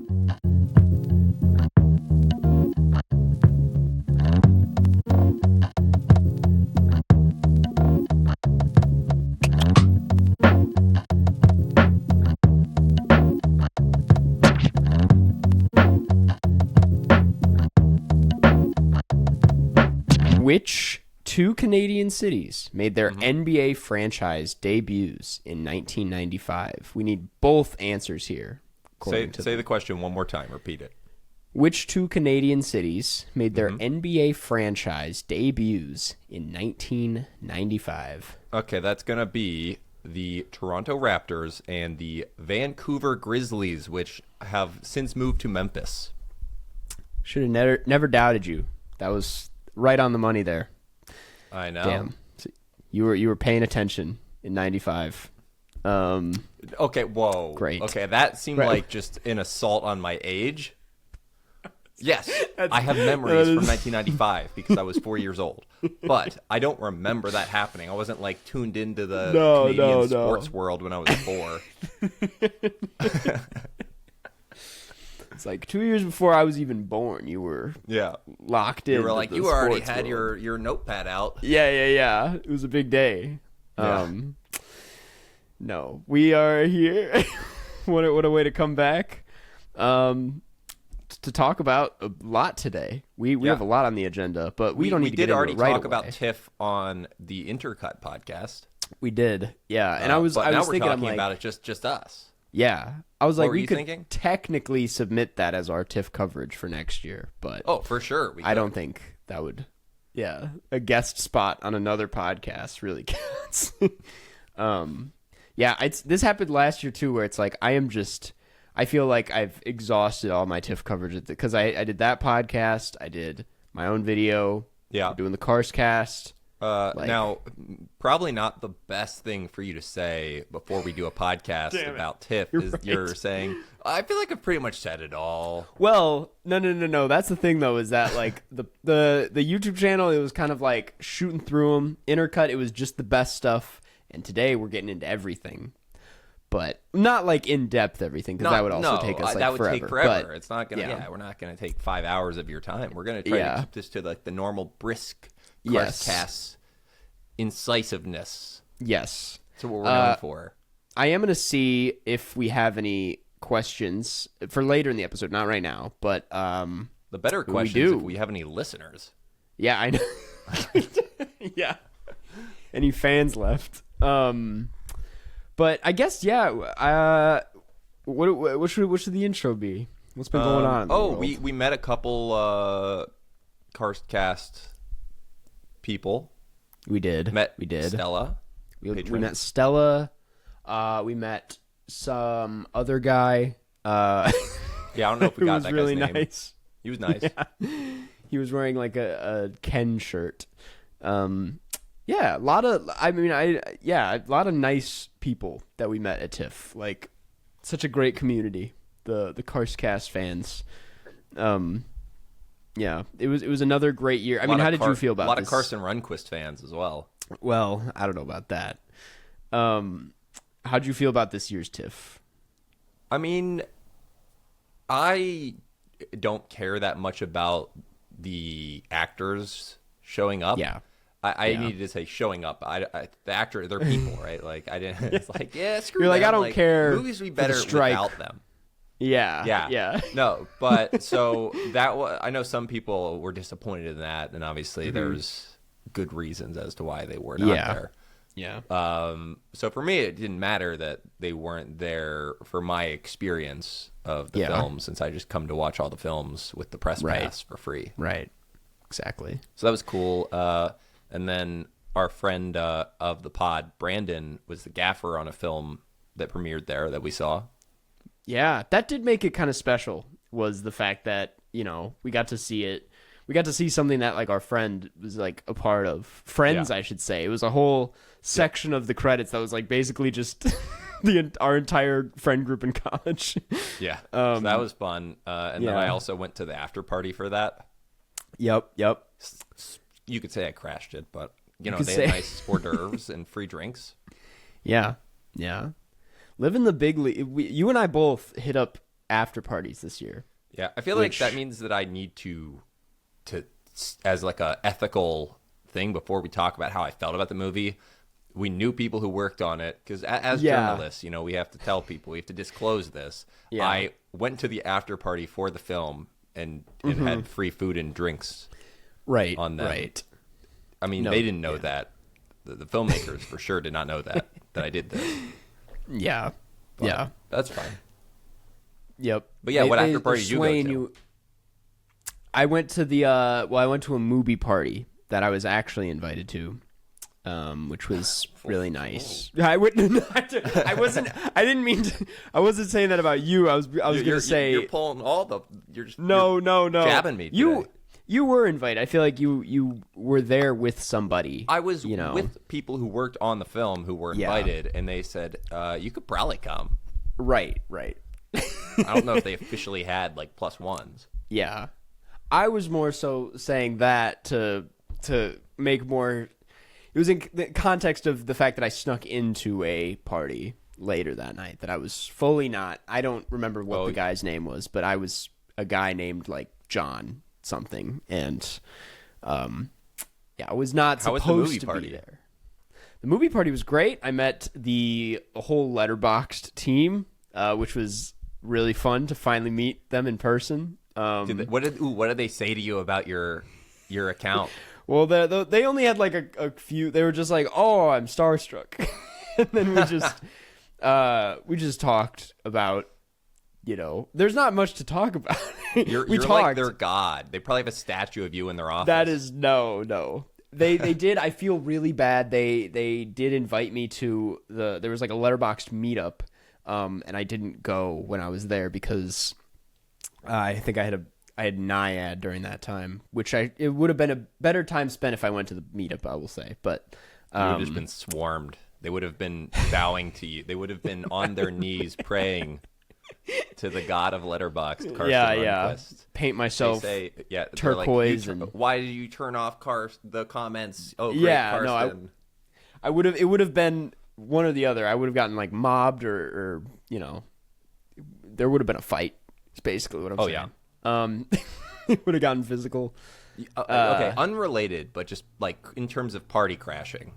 Which two Canadian cities made their NBA franchise debuts in 1995? We need both answers here. Say the question one more time. Repeat it. Which two Canadian cities made their NBA franchise debuts in 1995? Okay, that's going to be the Toronto Raptors and the Vancouver Grizzlies, which have since moved to Memphis. Should have never doubted you. That was right on the money there. I know. Damn. You were paying attention in 95. Okay, whoa. Great. Okay, that seemed like just an assault on my age. Yes, I have memories from 1995 because I was 4 years old. But I don't remember that happening. I wasn't like tuned into the Canadian sports world when I was 4. It's like 2 years before I was even born. You were locked in. You were like, you already had your notepad out. Yeah. It was a big day. Yeah. No, we are here. What a way to come back. To talk about a lot today. We have a lot on the agenda, but we don't need to get into it right away. We did already talk about Tiff on the Intercut podcast. We did, yeah. And I was now we're thinking, talking about it just us. Yeah, I was like, we could technically submit that as our Tiff coverage for next year, but for sure, I don't think that would. Yeah, a guest spot on another podcast really counts. This happened last year too, where it's like I feel like I've exhausted all my Tiff coverage because I did that podcast, I did my own video, we're doing the Carscast. Now, probably not the best thing for you to say before we do a podcast about Tiff you're saying, I feel like I've pretty much said it all. Well, no. That's the thing, though, is that like the YouTube channel, it was kind of like shooting through them. Intercut, it was just the best stuff. And today we're getting into everything. But not like in-depth everything, because that would also take us that would forever. Take forever. But, it's not gonna. We're not gonna take 5 hours of your time. We're gonna try to keep this to like the normal brisk cast incisiveness. Yes, that's what we're going for. I am gonna see if we have any questions for later in the episode, not right now. But the better question is if we have any listeners. Yeah, I know. Yeah, any fans left? But I guess, what should the intro be? What's been going on in the world? We met a couple Carscast people. We did. We did. Stella. We met Stella. We met some other guy. I don't know if we got that really guy's name. Nice. He was nice. Yeah. He was wearing like a Ken shirt. Yeah, a lot of nice people that we met at TIFF. Like, such a great community, the Carscast fans. Yeah, it was another great year. I mean, how did you feel about this? A lot of Carson Runquist fans as well. Well, I don't know about that. How'd you feel about this year's TIFF? I mean, I don't care that much about the actors showing up. Yeah. I needed to say showing up. The actor, they're people, right? Like I didn't. It's like screw. You're like, them. I don't care. Movies would be better without them. Yeah. No, but so I know some people were disappointed in that, and obviously there's good reasons as to why they were not there. Yeah. So for me, it didn't matter that they weren't there for my experience of the film, since I just come to watch all the films with the press pass for free. Right. Exactly. So that was cool. And then our friend of the pod, Brandon, was the gaffer on a film that premiered there that we saw. Yeah, that did make it kind of special, was the fact that, we got to see it. We got to see something that, like, our friend was, like, a part of. Friends, I should say. It was a whole section of the credits that was, like, basically just our entire friend group in college. Yeah, so that was fun. And then I also went to the after party for that. Yep. You could say I crashed it, but, they had nice hors d'oeuvres and free drinks. Yeah. Living the big league. You and I both hit up after parties this year. Yeah, I feel like that means that I need to as like a ethical thing before we talk about how I felt about the movie. We knew people who worked on it because as journalists, we have to tell people, we have to disclose this. Yeah. I went to the after party for the film and had free food and drinks. Right. On them. Right. I mean, they didn't know that. The filmmakers for sure did not know that I did this. Yeah. But yeah. That's fine. Yep. But yeah, what after party did you go to? I went to I went to a movie party that I was actually invited to, which was really nice. I wasn't saying that about you. I was gonna say you're pulling all the. You're jabbing me today. You were invited. I feel like you were there with somebody. I was with people who worked on the film who were invited, and they said you could probably come. Right. I don't know if they officially had like +1s. Yeah, I was more so saying that to make more. It was in the context of the fact that I snuck into a party later that night that I was fully not. I don't remember what the guy's name was, but I was a guy named like John something, and I was not supposed to be there. The movie party was great. I met the whole Letterboxd team, which was really fun to finally meet them in person. What did they say to you about your account? Well, they only had like a few. They were just like, "Oh, I'm starstruck," and then we just talked about. There's not much to talk about. You're like their god. They probably have a statue of you in their office. That is no. They did. I feel really bad. They did invite me to there was like a Letterboxd meetup, and I didn't go when I was there because I think I had NIAD during that time, which it would have been a better time spent if I went to the meetup. I will say, but you would have just been swarmed. They would have been bowing to you. They would have been on their knees praying to the god of Letterboxd, Carson Lundquist. Paint myself turquoise. Like, why did you turn off the comments? Oh, great, Carson. I would have. It would have been one or the other. I would have gotten like mobbed, or there would have been a fight. It's basically what I'm saying. It would have gotten physical. Okay, unrelated, but just like in terms of party crashing.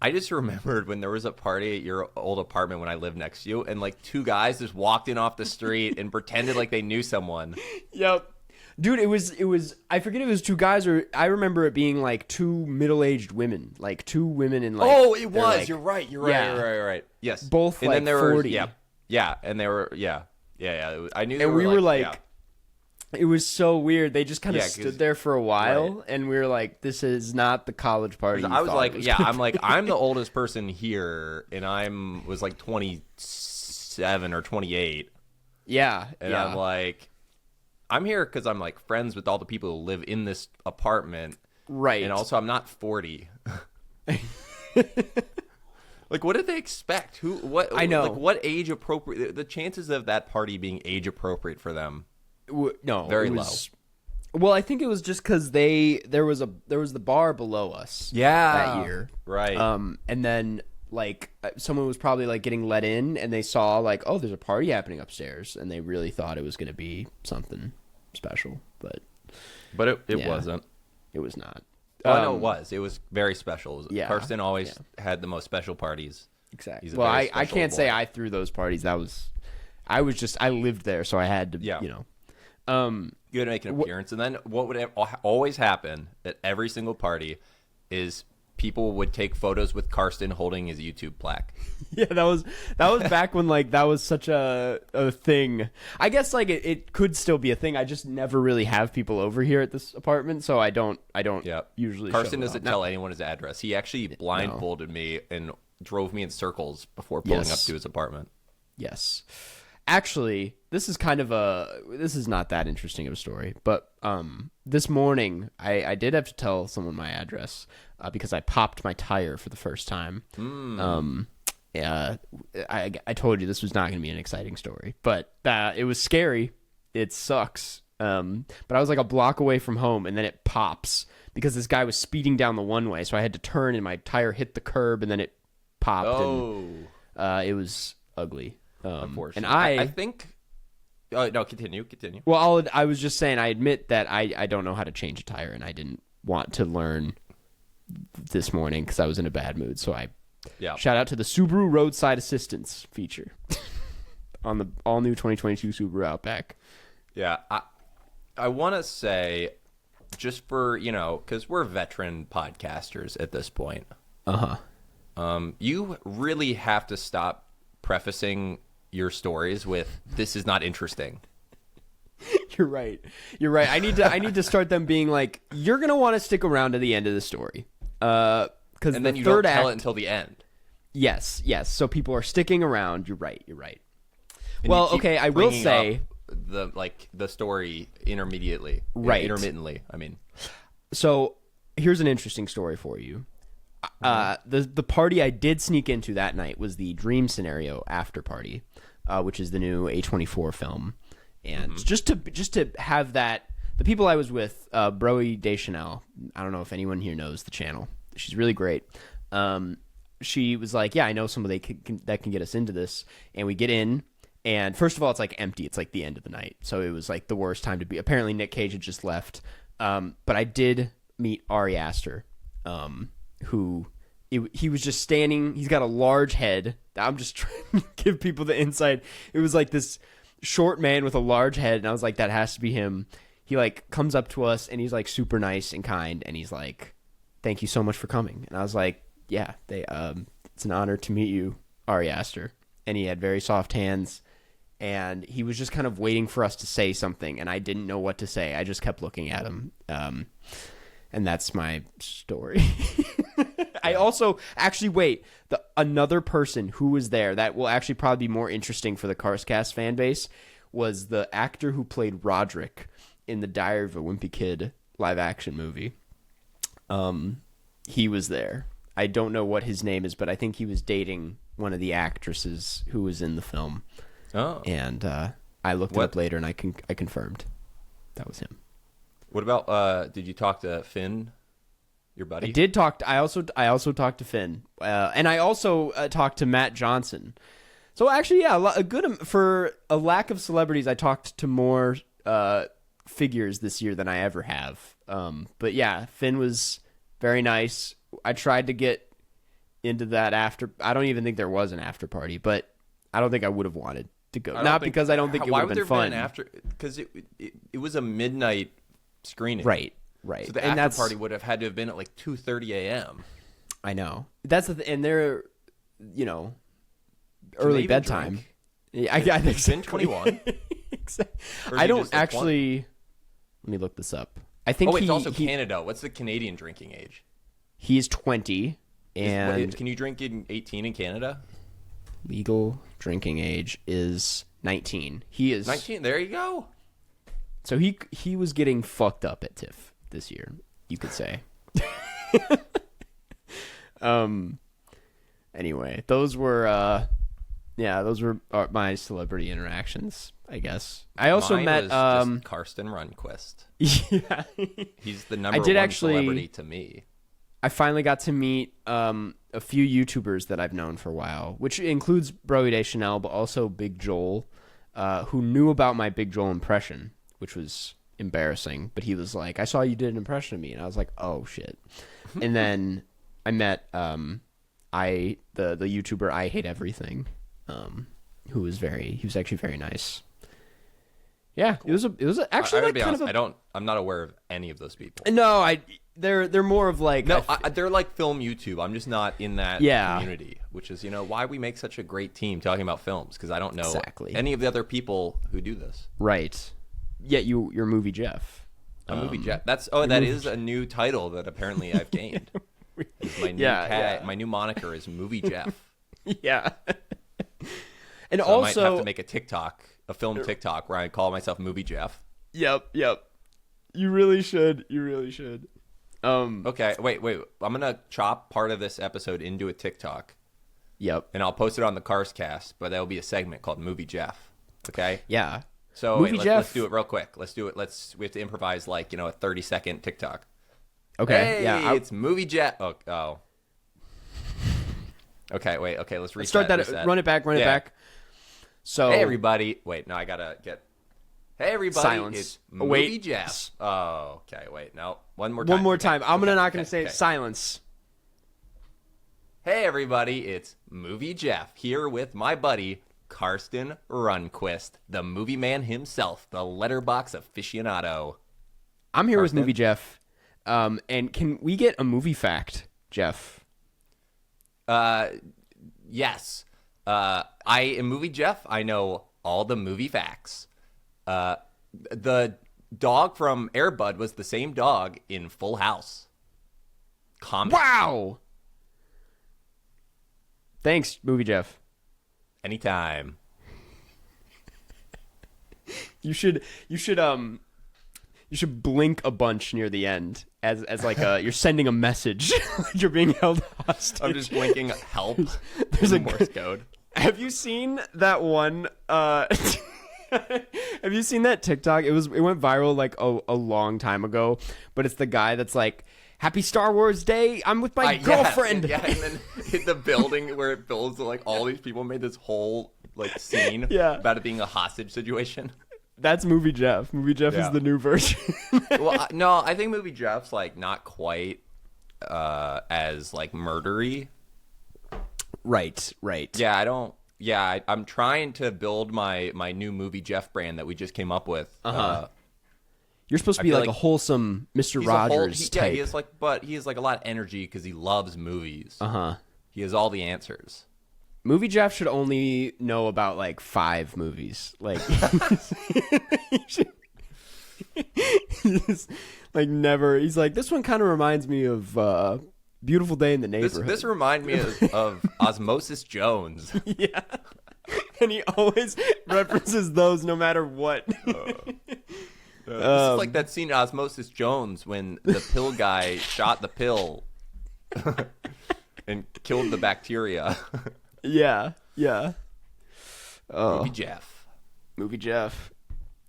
I just remembered when there was a party at your old apartment when I lived next to you, and like two guys just walked in off the street and pretended like they knew someone. Yep. Dude, it was I forget it was two guys, or I remember it being like two middle-aged women, like two women in like. Oh, it was. Like, you're right. Yes. Both and like then there 40. Yeah, and they were Yeah. I knew they and were. And we were like. It was so weird. They just kind of stood there for a while, and we were like, "This is not the college party." I was like, I'm the oldest person here, and was like 27 or 28. Yeah, and I'm like, I'm here because I'm like friends with all the people who live in this apartment, right? And also, I'm not 40. Like, what did they expect? What? I know. Like, what age appropriate? The chances of that party being age appropriate for them. No, very low. Well, I think it was just because there was the bar below us. That year, right? And then like someone was probably like getting let in, and they saw like, oh, there's a party happening upstairs, and they really thought it was going to be something special, but it wasn't. It was not. No, it was. It was very special. Karsten always had the most special parties. Exactly. Well, I can't say I threw those parties. I lived there, so I had to. You had to make an appearance, and then what would always happen at every single party is people would take photos with Karsten holding his YouTube plaque. Yeah, that was back when like that was such a thing. I guess like it could still be a thing. I just never really have people over here at this apartment, so I don't usually. Karsten doesn't tell anyone his address. He actually blindfolded me and drove me in circles before pulling up to his apartment. Yes. Actually, this is not that interesting of a story, but this morning I did have to tell someone my address because I popped my tire for the first time. I told you this was not going to be an exciting story, but it was scary. It sucks. But I was like a block away from home, and then it pops because this guy was speeding down the one way, so I had to turn, and my tire hit the curb, and then it popped. Oh, and, it was ugly. Unfortunately, and I think No, continue. Well, I was just saying, I admit that I don't know how to change a tire, and I didn't want to learn this morning because I was in a bad mood. So shout out to the Subaru Roadside Assistance feature on the all-new 2022 Subaru Outback. Yeah, I want to say, just for, because we're veteran podcasters at this point. You really have to stop prefacing your stories with "this is not interesting." You're right. I need to start them being like, you're gonna want to stick around to the end of the story, because then you don't tell it until the end. Yes. So people are sticking around. You're right. And well, okay, I will say the story intermittently. I mean, so here's an interesting story for you. The party I did sneak into that night was the Dream Scenario after party, which is the new A24 film. And just to have that, the people I was with, Broe Deschanel, I don't know if anyone here knows the channel. She's really great. She was like, yeah, I know somebody that can get us into this. And we get in, and first of all, it's like empty. It's like the end of the night. So it was like the worst time to be. Apparently Nick Cage had just left. But I did meet Ari Aster, who he was just standing. He's got a large head. I'm just trying to give people the insight. It was like this short man with a large head, and I was like, that has to be him. He like comes up to us, and he's like super nice and kind, and he's like, thank you so much for coming. And I was like, yeah, it's an honor to meet you, Ari Aster. And he had very soft hands, and he was just kind of waiting for us to say something, and I didn't know what to say. I just kept looking at him, and that's my story. I also another person who was there that will actually probably be more interesting for the Carscast fan base was the actor who played Roderick in the Diary of a Wimpy Kid live action movie. He was there. I don't know what his name is, but I think he was dating one of the actresses who was in the film. Oh, and I looked it up later, and I confirmed that was him. What about? Did you talk to Finn? Your buddy? I did talk. I also talked to Finn, and I also talked to Matt Johnson. So actually, yeah, for a lack of celebrities, I talked to more figures this year than I ever have. But yeah, Finn was very nice. I tried to get into that after. I don't even think there was an after party, but I don't think I would have wanted to go. Not because I don't think it would have been fun. Because it was a midnight screening, right. So the after party would have had to have been at like 2:30 a.m. I know. That's and they're, early bedtime. Yeah, I think it's been 21. I don't actually. Let me look this up. I think. It's also Canada. What's the Canadian drinking age? He's 20, and can you drink in 18 in Canada? Legal drinking age is 19. He is 19. There you go. So he was getting fucked up at Tiff this year, you could say. Anyway, those were my celebrity interactions, I guess. I also met just Karsten Rundquist. Yeah. He's the number one celebrity to me. I finally got to meet a few YouTubers that I've known for a while, which includes Broe Deschanel, but also Big Joel, who knew about my Big Joel impression, which was embarrassing. But he was like, I saw you did an impression of me. And I was like, oh, shit. And then I met the YouTuber I Hate Everything, who was actually very nice. Yeah, cool. It was actually like kind of I'm not aware of any of those people. No, they're more of like they're like film YouTube. I'm just not in that community, which is why we make such a great team talking about films, because I don't know any of the other people who do this. Right. Yeah, you're Movie Jeff. Movie Jeff. That is a new title that apparently I've gained. My new moniker is Movie Jeff. Yeah. And so also, I might have to make a film TikTok where I call myself Movie Jeff. Yep. You really should. Okay, wait. I'm gonna chop part of this episode into a TikTok. Yep. And I'll post it on the Carscast, but that'll be a segment called Movie Jeff. Okay. Yeah. So let's do it real quick. Let's do it. We have to improvise a 30-second TikTok. Okay. Hey, it's Movie Jeff. Oh. Okay. Wait. Okay. Let's reset. Start that. Reset. Run it back. So hey, everybody. Wait. No, I gotta get Hey, everybody. Silence. It's Oh, wait. Movie Jeff. Oh, okay. Wait. No. One more time. I'm not going to say silence. Hey, everybody. It's Movie Jeff here with my buddy, Karsten Runquist, the movie man himself, the letterbox aficionado. I'm here Karsten? with Movie Jeff. And can we get a movie fact, Jeff? Yes. I am Movie Jeff. I know all the movie facts. The dog from Air Bud was the same dog in Full House. Wow! Thanks, Movie Jeff. Anytime. You should blink a bunch near the end as like you're sending a message. Like you're being held hostage. I'm just blinking help. There's a Morse code. Have you seen that one? Have you seen that TikTok? It went viral like a long time ago, but it's the guy that's like, "Happy Star Wars Day! I'm with my girlfriend." Yeah, and then hit the building where it builds like all these people made this whole like scene about it being a hostage situation. That's Movie Jeff. Movie Jeff is the new version. Well, no, I think Movie Jeff's like not quite as like murdery. Right. Yeah, I don't. Yeah, I'm trying to build my new Movie Jeff brand that we just came up with. You're supposed to be like a wholesome Mr. Rogers type. Yeah, he has like a lot of energy because he loves movies. He has all the answers. Movie Jeff should only know about like 5 movies. Like, he's like never. He's like, this one kind of reminds me of Beautiful Day in the Neighborhood. This reminds me of Osmosis Jones. Yeah, and he always references those no matter what. This is like that scene in Osmosis Jones when the pill guy shot the pill and killed the bacteria. Yeah. Movie Jeff.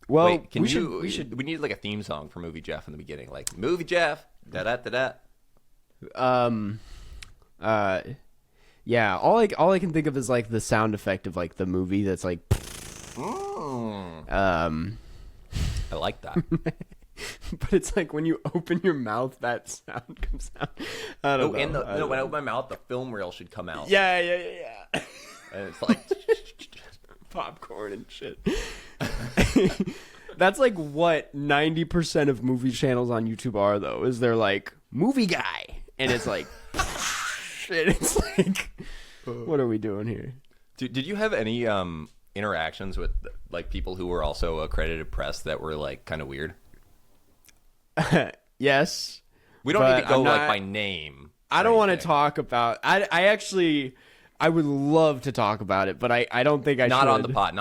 Well, wait, we need like a theme song for Movie Jeff in the beginning, like Movie Jeff. Da da da da. Yeah. All I can think of is like the sound effect of like the movie that's like. I like that. But it's like when you open your mouth, that sound comes out. I don't know. When I open my mouth, the film reel should come out. Yeah. And it's like popcorn and shit. That's like what 90% of movie channels on YouTube are, though. Is they're like movie guy, and it's like, shit. It's like, what are we doing here? Did you have any interactions with like people who were also accredited press that were like kind of weird? Yes. We don't need to go like by name. I don't want to talk about. I would love to talk about it, but I don't think I should. Not on the pot.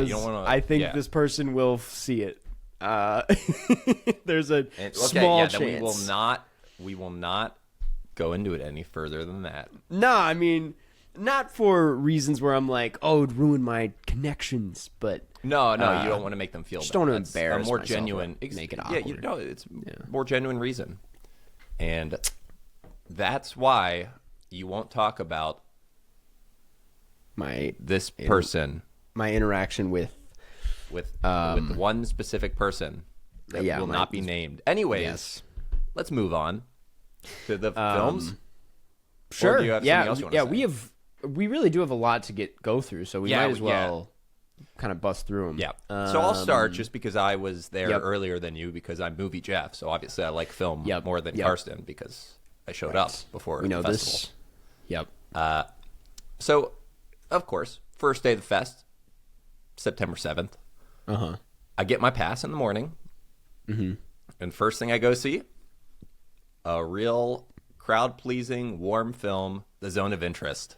You don't want to. I think this person will see it. There's a small chance. Then we will not go into it any further than that. No, I mean, not for reasons where I'm like, oh, it'd ruin my connections, but no, you don't want to make them feel just bad. don't want to embarrass a more myself genuine, make it awkward. Yeah, it's more genuine reason, and that's why you won't talk about this person, my interaction with one specific person that will not be named. Anyways, let's move on to the films. Sure. Or do you have something else you want to say? We really do have a lot to go through, so we might as well kind of bust through them. Yeah. So I'll start just because I was there earlier than you because I'm Movie Jeff. So obviously I like film more than Karsten because I showed up before we know the festival. this. Yep. So, of course, first day of the fest, September 7th. I get my pass in the morning. And first thing I go see, a real crowd-pleasing, warm film, The Zone of Interest.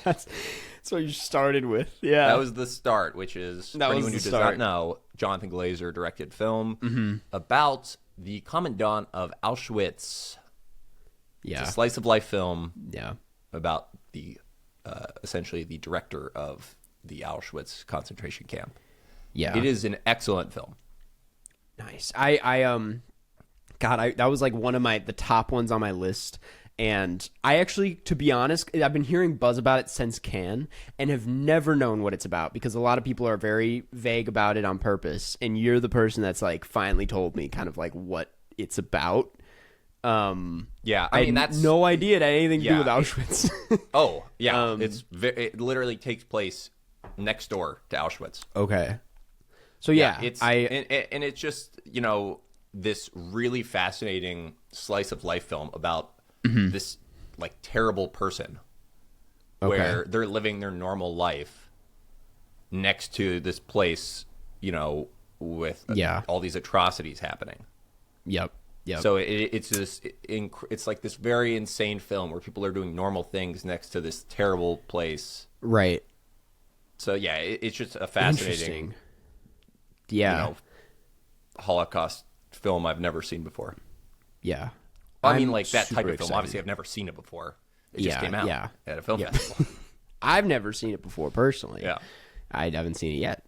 That's what you started with. Yeah. That was the start, which is, for anyone who does not know, Jonathan Glazer directed film about the Commandant of Auschwitz. Yeah. It's a slice-of-life film Yeah. about the essentially the director of the Auschwitz concentration camp. Yeah. It is an excellent film. Nice. That was like one of the top ones on my list. And I actually, to be honest, I've been hearing buzz about it since Cannes and have never known what it's about because a lot of people are very vague about it on purpose. And you're the person that's like finally told me kind of like what it's about. Yeah, I mean, that's no idea it had anything to do with Auschwitz. It literally takes place next door to Auschwitz. Okay. So yeah, and it's just, you know, this really fascinating slice of life film about this like terrible person where they're living their normal life next to this place, you know, with all these atrocities happening. Yep. So it's like this very insane film where people are doing normal things next to this terrible place. Right. So yeah, it's just a fascinating, you know, Holocaust film I've never seen before. Yeah. I mean, like that type of film. Obviously, I've never seen it before. It just came out at a film festival. I've never seen it before personally. Yeah. I haven't seen it yet.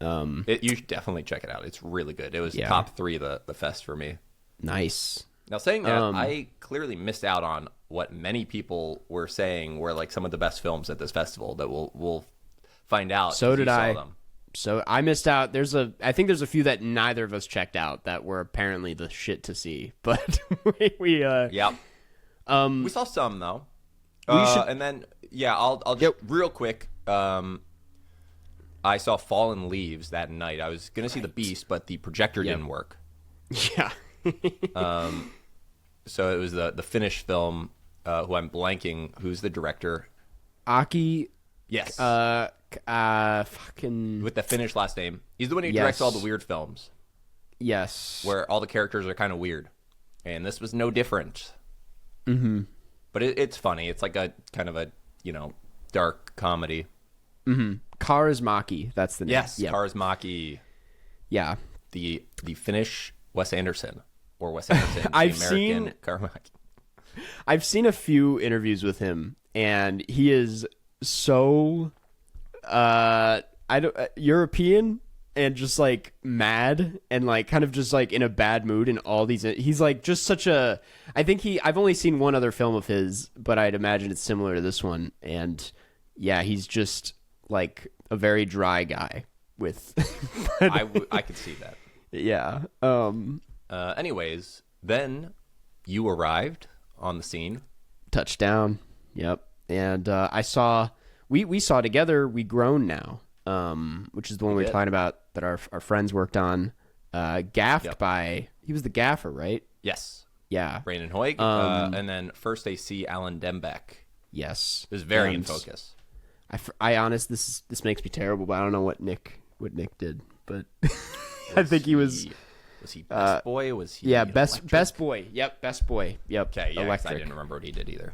You should definitely check it out. It's really good. It was top 3 the fest for me. Nice. Now, saying that, I clearly missed out on what many people were saying were like some of the best films at this festival that we'll find out. So did I. Them. So I missed out. I think there's a few that neither of us checked out that were apparently the shit to see. But we saw some though. And then I'll just real quick. I saw Fallen Leaves that night. I was gonna see The Beast, but the projector didn't work. Yeah. So it was the Finnish film. Who I'm blanking. Who's the director? Aki. Yes. Fucking with the Finnish last name. He's the one who directs all the weird films. Yes. Where all the characters are kind of weird, and this was no different. Mm-hmm. But it's funny. It's like a kind of a, you know, dark comedy. Mm-hmm. Kaurismäki. That's the name. Yes. Yep. Kaurismäki. Yeah. The Finnish Wes Anderson or Wes Anderson. I've seen a few interviews with him, and he is so European and just like mad and like kind of just like in a bad mood in all these. He's like just such a. I've only seen one other film of his, but I'd imagine it's similar to this one. And yeah, he's just like a very dry guy with. I could see that. Yeah. Anyways, then you arrived on the scene. Touchdown. Yep. And I saw we saw together We Grown Now, which is the one we were talking about that our friends worked on. Gaffed by he was the gaffer, right? Yes. Yeah. Brandon Hoig. And then first AC Alan Dembeck. Yes. It was very in focus. I honest this makes me terrible, but I don't know what Nick did, but I think he was. Was he best boy? Was he best boy? Yep, best boy. Yep. Okay, yeah, electric. I didn't remember what he did either.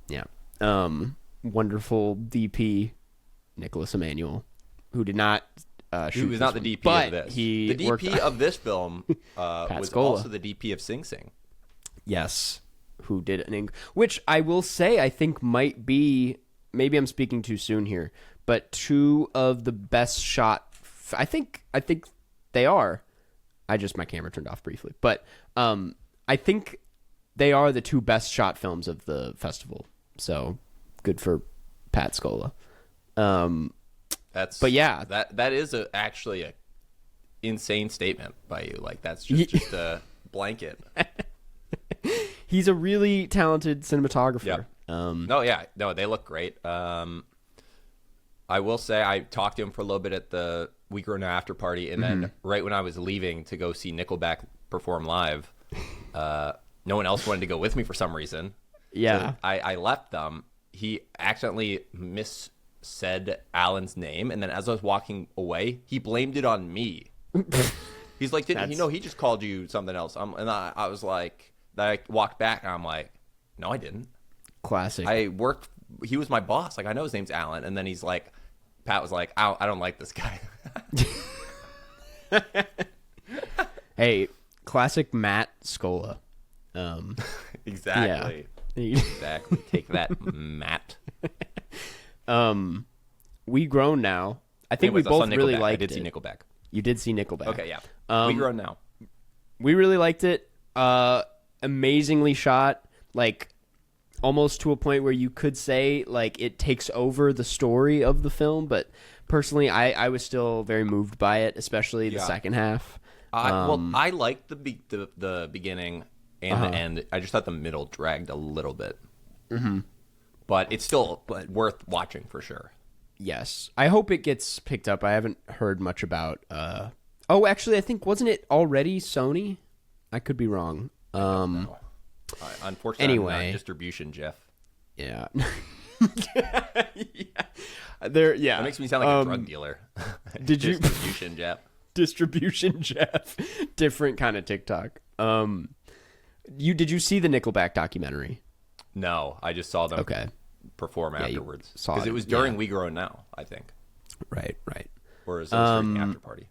Yeah. Wonderful DP Nicholas Emanuel, who did not shoot. He was not the DP of this. The DP of this film was Scola. Also the DP of Sing Sing. Yes, who did which I will say I think might be, maybe I'm speaking too soon here, but 2 of the best shot. I think they are. My camera turned off briefly, but I think they are the 2 best shot films of the festival. So good for Pat Scola. But yeah, that is actually a insane statement by you. Like that's just a blanket. He's a really talented cinematographer. Yep. They look great. I will say I talked to him for a little bit at the We Grow Now after party, and then right when I was leaving to go see Nickelback perform live, no one else wanted to go with me for some reason. Yeah. So I left them. He accidentally missaid Alan's name, and then as I was walking away, he blamed it on me. He's like, didn't you know he just called you something else? And I was like, I walked back, and I'm like, no, I didn't. Classic. He was my boss. Like, I know his name's Alan. And then he's like, Pat was like, I don't like this guy. Hey, classic Matt Scola. Exactly. Yeah. Exactly. Take that, Matt. We Grown Now. I think we both really liked it. I did see Nickelback. You did see Nickelback. Okay, yeah. We Grown Now. We really liked it. Amazingly shot. Like, almost to a point where you could say like it takes over the story of the film, but personally I was still very moved by it, especially the second half. I liked the beginning and the end. I just thought the middle dragged a little bit. Mm-hmm. But it's still worth watching for sure. Yes. I hope it gets picked up. I haven't heard much about oh, actually, I think wasn't it already Sony? I could be wrong. Unfortunately, anyway, I'm not distribution, Jeff. Yeah. That makes me sound like a drug dealer. Did you distribution, Jeff? Distribution, Jeff. Different kind of TikTok. Did you see the Nickelback documentary? No, I just saw them perform afterwards because it was during We Grow Now, I think. Right. Or is it during the after party?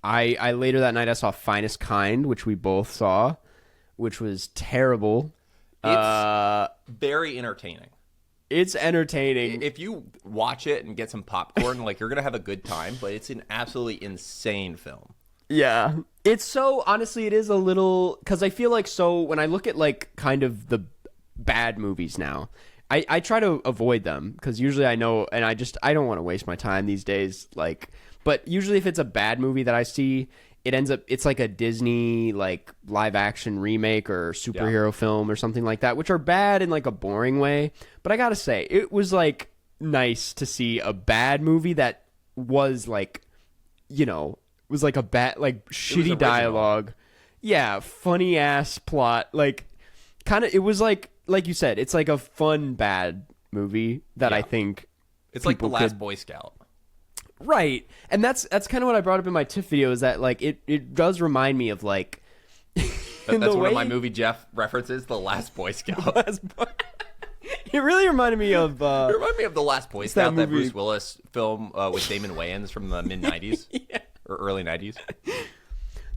I later that night I saw Finest Kind, which we both saw, which was terrible. It's very entertaining. It's entertaining. If you watch it and get some popcorn, like you're gonna have a good time. But it's an absolutely insane film. Yeah, it's so honestly, it is a little because I feel like when I look at like kind of the bad movies now, I try to avoid them because usually I know, and I don't want to waste my time these days. Like, but usually if it's a bad movie that I see, it's like a Disney like live action remake or superhero film or something like that, which are bad in like a boring way. But I gotta say, it was like nice to see a bad movie that was like, was like a bad, like shitty dialogue. Yeah, funny ass plot. Like, kind of, it was like you said, it's like a fun bad movie that I think it's like The Last Boy Scout. Right. And that's kind of what I brought up in my Tiff video, is that like it does remind me of like that's one of my movie Jeff references, The Last Boy Scout. It really reminded me of it reminded me of The Last Boy Scout, that Bruce Willis film with Damon Wayans from the mid 90s or early 90s.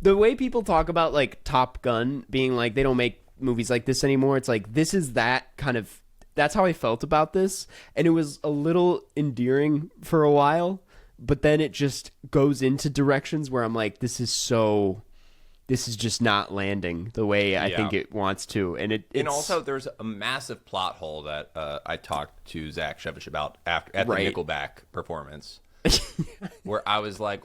The way people talk about like Top Gun being like they don't make movies like this anymore, it's like this is that kind of, that's how I felt about this, and it was a little endearing for a while. But then it just goes into directions where I'm like, this is just not landing the way I think it wants to. And and also there's a massive plot hole that I talked to Zach Shevich about at the Nickelback performance, where I was like,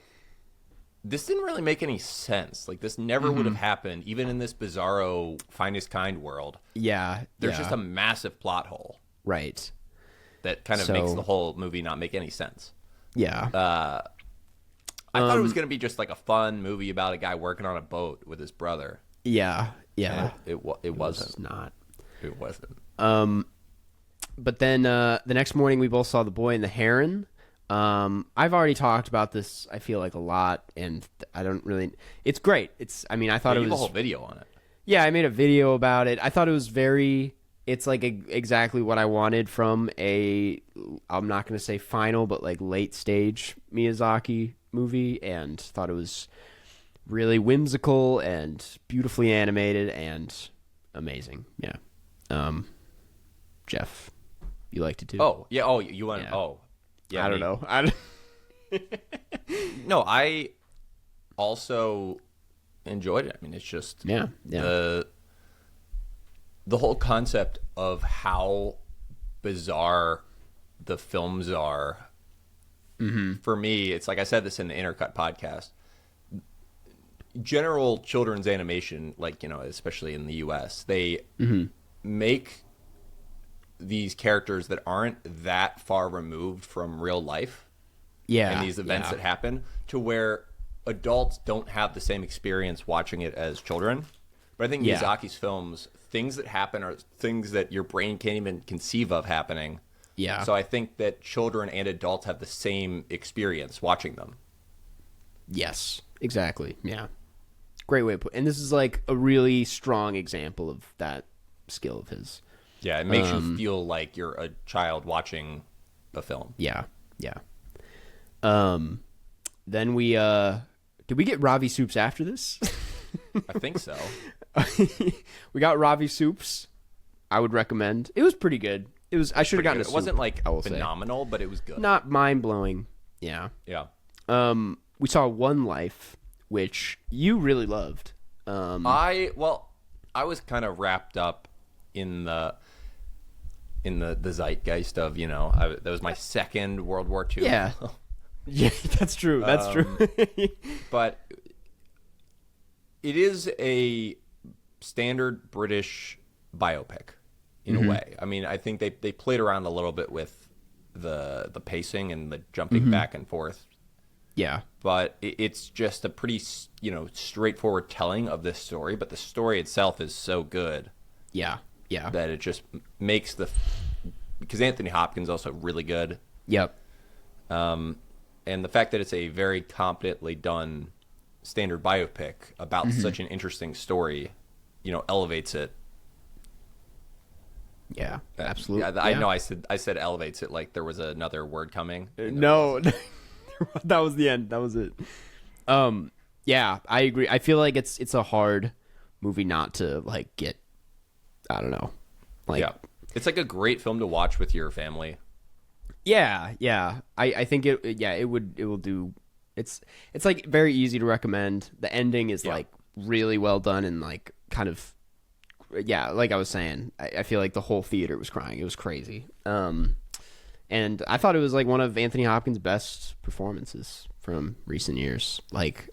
this didn't really make any sense. Like, this never would have happened, even in this bizarro Finest Kind world. Yeah. There's just a massive plot hole. Right. That kind of makes the whole movie not make any sense. Yeah. I thought it was going to be just like a fun movie about a guy working on a boat with his brother. Yeah. It wasn't. Not. It wasn't. But then the next morning we both saw The Boy and the Heron. I've already talked about this, I feel like, a lot, and I don't really... It's great. I thought it was... You have a whole video on it. Yeah, I made a video about it. I thought it was very... It's like exactly what I wanted from I'm not going to say final, but like late stage Miyazaki movie, and thought it was really whimsical and beautifully animated and amazing. Yeah. Jeff, you liked it too? Oh, yeah. Oh, you want Yeah. Oh. Yeah, I don't know. No, I also enjoyed it. I mean, it's just the whole concept of how bizarre the films are. For me, it's like I said this in the Intercut podcast. General children's animation, like, especially in the US, they make these characters that aren't that far removed from real life. And these events that happen, to where adults don't have the same experience watching it as children. But I think Miyazaki's films, things that happen are things that your brain can't even conceive of happening. Yeah. So I think that children and adults have the same experience watching them. Yes, exactly. Yeah. Great way to put it. And this is like a really strong example of that skill of his. Yeah, it makes you feel like you're a child watching a film. Yeah. Then we did we get Ravi Soups after this? I think so. We got Ravi Soups. I would recommend. It was pretty good. I should have gotten a soup. It wasn't like I will phenomenal, say. But it was good. Not mind blowing. Yeah. Yeah. We saw One Life, which you really loved. I was kind of wrapped up in in the zeitgeist of, that was my second World War II. Yeah. Yeah, that's true. That's true. But it is a standard British biopic in a way. I mean, I think they played around a little bit with the pacing and the jumping back and forth. Yeah. But it's just a pretty, straightforward telling of this story. But the story itself is so good. Yeah. Yeah. That it just makes because Anthony Hopkins is also really good. Yep. And the fact that it's a very competently done standard biopic about such an interesting story, elevates it. Yeah, absolutely. Yeah, I know I said elevates it like there was another word coming. No, that was the end. That was it. Yeah, I agree. I feel like it's a hard movie not to like get. I don't know. Like, yeah, it's like a great film to watch with your family. Yeah. I think it will do. It's like very easy to recommend. The ending is like really well done and like kind of. Yeah, like I was saying, I feel like the whole theater was crying. It was crazy. And I thought it was like one of Anthony Hopkins' best performances from recent years. Like,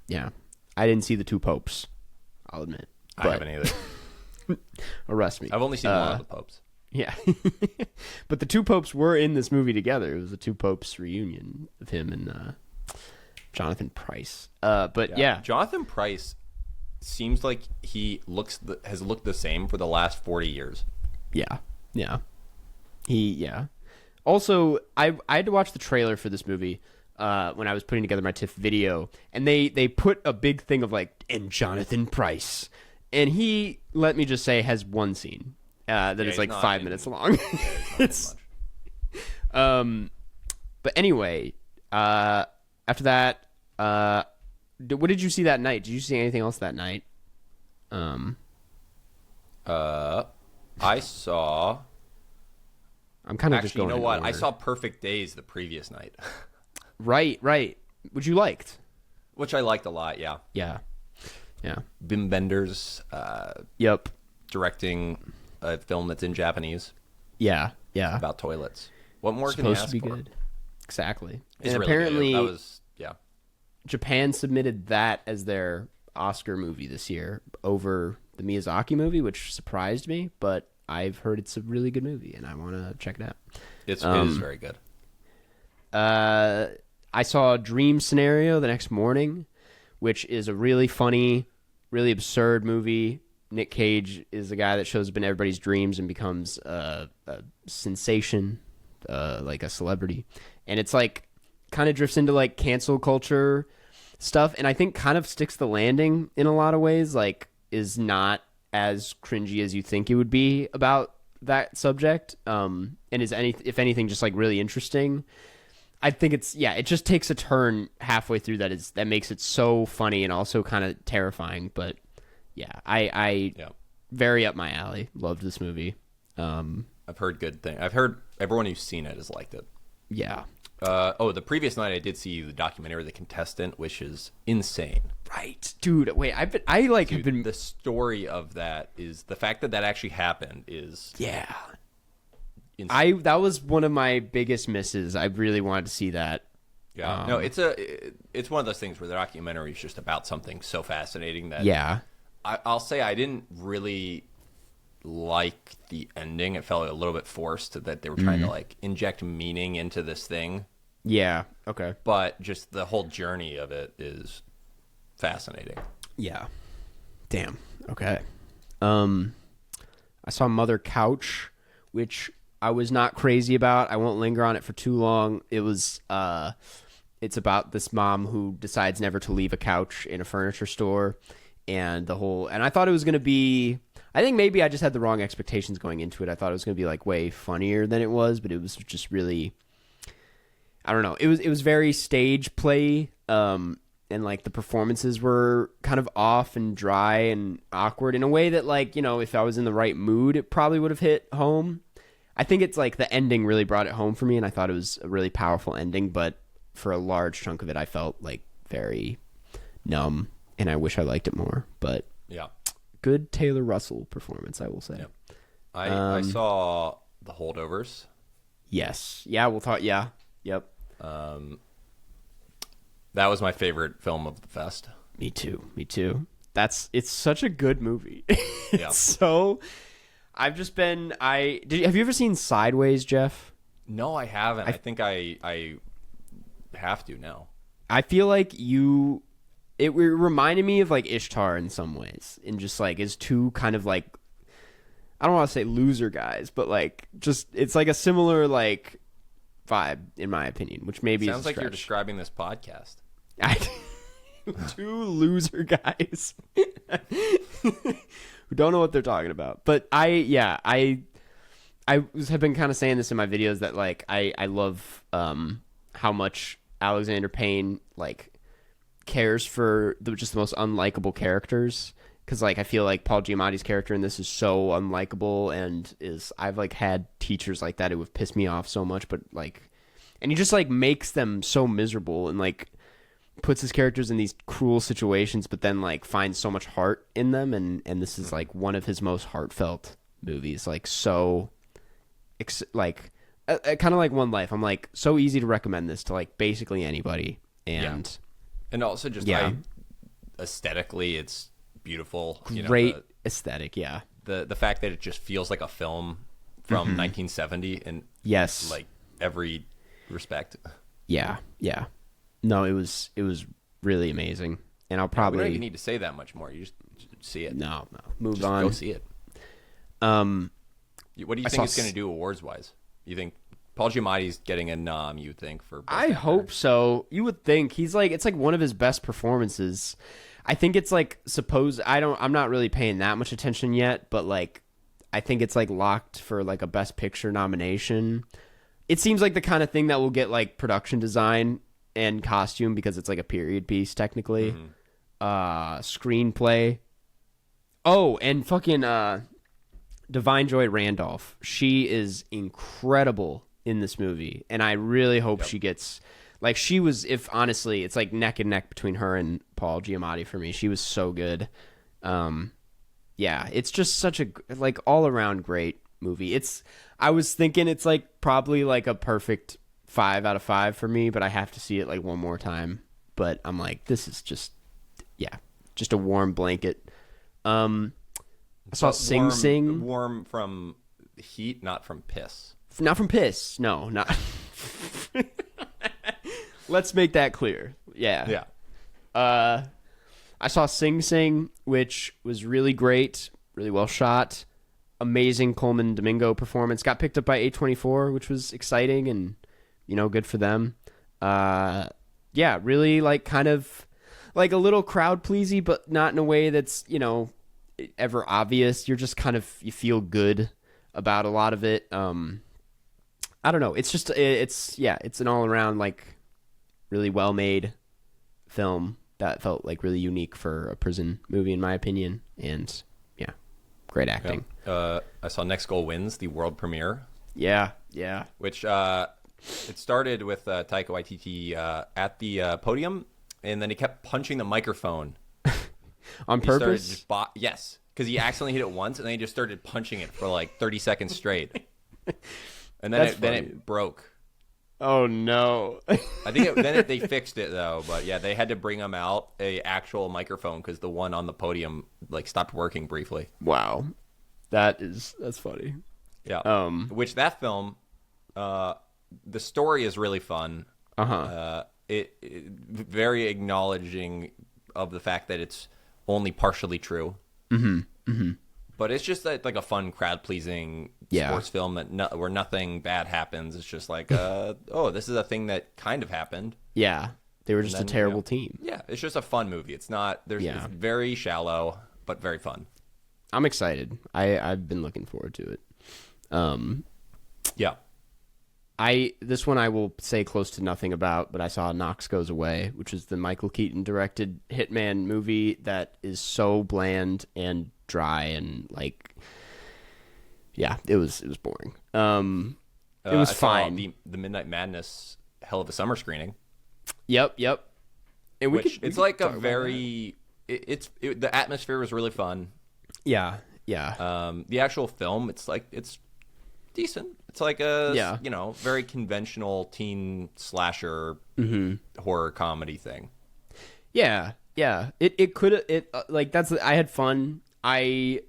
yeah, I didn't see The Two Popes, I'll admit. I haven't either. Arrest me. I've only seen one of the Popes. Yeah. But the Two Popes were in this movie together. It was a Two Popes reunion of him and Jonathan Pryce. But yeah. Jonathan Pryce seems like he has looked the same for the last 40 years. Yeah. Also, I had to watch the trailer for this movie when I was putting together my Tiff video, and they put a big thing of like, and Jonathan Pryce, and he, let me just say, has one scene that is like 5 minutes long. It's but anyway, after that, what did you see that night? Did you see anything else that night? I saw. I'm kind of just going. You know what? I saw Perfect Days the previous night. Right. Which you liked. Which I liked a lot. Yeah. Yeah. Wim Wenders. Yep. Directing a film that's in Japanese. Yeah. About toilets. What more It's can you supposed ask to be for? good. Exactly. It's and really apparently, good. That was Japan submitted that as their Oscar movie this year over the Miyazaki movie, which surprised me. But I've heard it's a really good movie, and I want to check it out. It is very good. I saw Dream Scenario the next morning, which is a really funny, really absurd movie. Nick Cage is the guy that shows up in everybody's dreams and becomes a sensation, like a celebrity. And it's like kind of drifts into like cancel culture stuff, and I think kind of sticks the landing in a lot of ways, like is not as cringy as you think it would be about that subject, and is if anything just like really interesting. I think it just takes a turn halfway through that makes it so funny and also kind of terrifying. But yeah, I very up my alley. Loved this movie. I've heard good things. I've heard everyone who's seen it has liked it. Yeah. The previous night I did see the documentary The Contestant, which is insane. Right, dude. Wait, have been. The story of that is the fact that actually happened is insane. That was one of my biggest misses. I really wanted to see that. Yeah, no, it's one of those things where the documentary is just about something so fascinating that I'll say I didn't really like the ending. It felt a little bit forced that they were trying to like inject meaning into this thing. Yeah. Okay. But just the whole journey of it is fascinating. Yeah. Damn. Okay. I saw Mother Couch, which I was not crazy about. I won't linger on it for too long. It was it's about this mom who decides never to leave a couch in a furniture store, and I thought it was going to be, I think maybe I just had the wrong expectations going into it. I thought it was going to be like way funnier than it was, but it was just really, I don't know. It was very stage play, and like the performances were kind of off and dry and awkward in a way that, like, if I was in the right mood, it probably would have hit home. I think it's like the ending really brought it home for me, and I thought it was a really powerful ending, but for a large chunk of it, I felt like very numb, and I wish I liked it more. But yeah, good Taylor Russell performance, I will say. Yeah. I saw The Holdovers. Yes. Yeah, we'll talk. Yeah. Yep. That was my favorite film of the fest. Me too. It's such a good movie. Yeah. So have you ever seen Sideways, Jeff? No, I haven't. I think I have to now. I feel like it reminded me of like Ishtar in some ways, and just like is two kind of like, I don't want to say loser guys, but like just it's like a similar like vibe in my opinion, which maybe sounds is a like you're stretch. Describing this podcast. Two loser guys who don't know what they're talking about. But have been kind of saying this in my videos that like I love how much Alexander Payne like cares for just the most unlikable characters, because like I feel like Paul Giamatti's character in this is so unlikable, and I've like had teachers like that who have pissed me off so much, but like, and he just like makes them so miserable and like puts his characters in these cruel situations, but then like finds so much heart in them, and this is like one of his most heartfelt movies, like so like kind of like One Life. I'm like so easy to recommend this to like basically anybody, and also just aesthetically it's beautiful, great aesthetic. The fact that it just feels like a film from 1970 in like every respect. No, it was really amazing, and I'll probably. We don't even need to say that much more. You just see it. No, move on. Go see it. What do you think it's going to do awards wise? You think Paul Giamatti's getting a nom? You think for? Best I actor? hope so. You would think it's like one of his best performances. I think it's like I'm not really paying that much attention yet, but like I think it's like locked for like a Best Picture nomination. It seems like the kind of thing that will get like production design and costume, because it's like a period piece technically. Screenplay. Oh, and fucking Divine Joy Randolph. She is incredible in this movie, and I really hope she gets like she was. If honestly, it's like neck and neck between her and Paul Giamatti for me. She was so good. It's just such a like all around great movie. I was thinking it's like probably like a perfect 5 out of 5 for me, but I have to see it like one more time. But I'm like, this is just a warm blanket. I saw Sing Sing. Warm from heat, not from piss. Not from piss. No, not. Let's make that clear. Yeah. I saw Sing Sing, which was really great, really well shot. Amazing Coleman Domingo performance. Got picked up by A24, which was exciting and, good for them. Really like kind of like a little crowd pleasy, but not in a way that's, ever obvious. You're just kind of, you feel good about a lot of it. I don't know. It's just, it's an all around like really well made film that felt like really unique for a prison movie, in my opinion. And great acting. I saw Next Goal Wins, the world premiere. Yeah. Which it started with Taika Waititi at the podium, and then he kept punching the microphone on purpose. Yes, because he accidentally hit it once, and then he just started punching it for like 30 seconds straight, and then it broke. Oh no! I think they fixed it though, but they had to bring him out a actual microphone because the one on the podium like stopped working briefly. Wow, that's funny. Yeah. Which that film, the story is really fun. It very acknowledging of the fact that it's only partially true. But it's just like a fun, crowd-pleasing sports film where nothing bad happens. It's just like, this is a thing that kind of happened. Yeah, they were just a terrible team. Yeah, it's just a fun movie. It's not. It's very shallow, but very fun. I'm excited. I've been looking forward to it. This one I will say close to nothing about, but I saw Knox Goes Away, which is the Michael Keaton directed Hitman movie that is so bland and dry and like, it was boring. It was fine. The Midnight Madness Hell of a Summer screening. Yep. And it's like a very the atmosphere was really fun. Yeah. The actual film, it's decent. It's like a very conventional teen slasher horror comedy thing. Yeah. It could like that's I had fun. They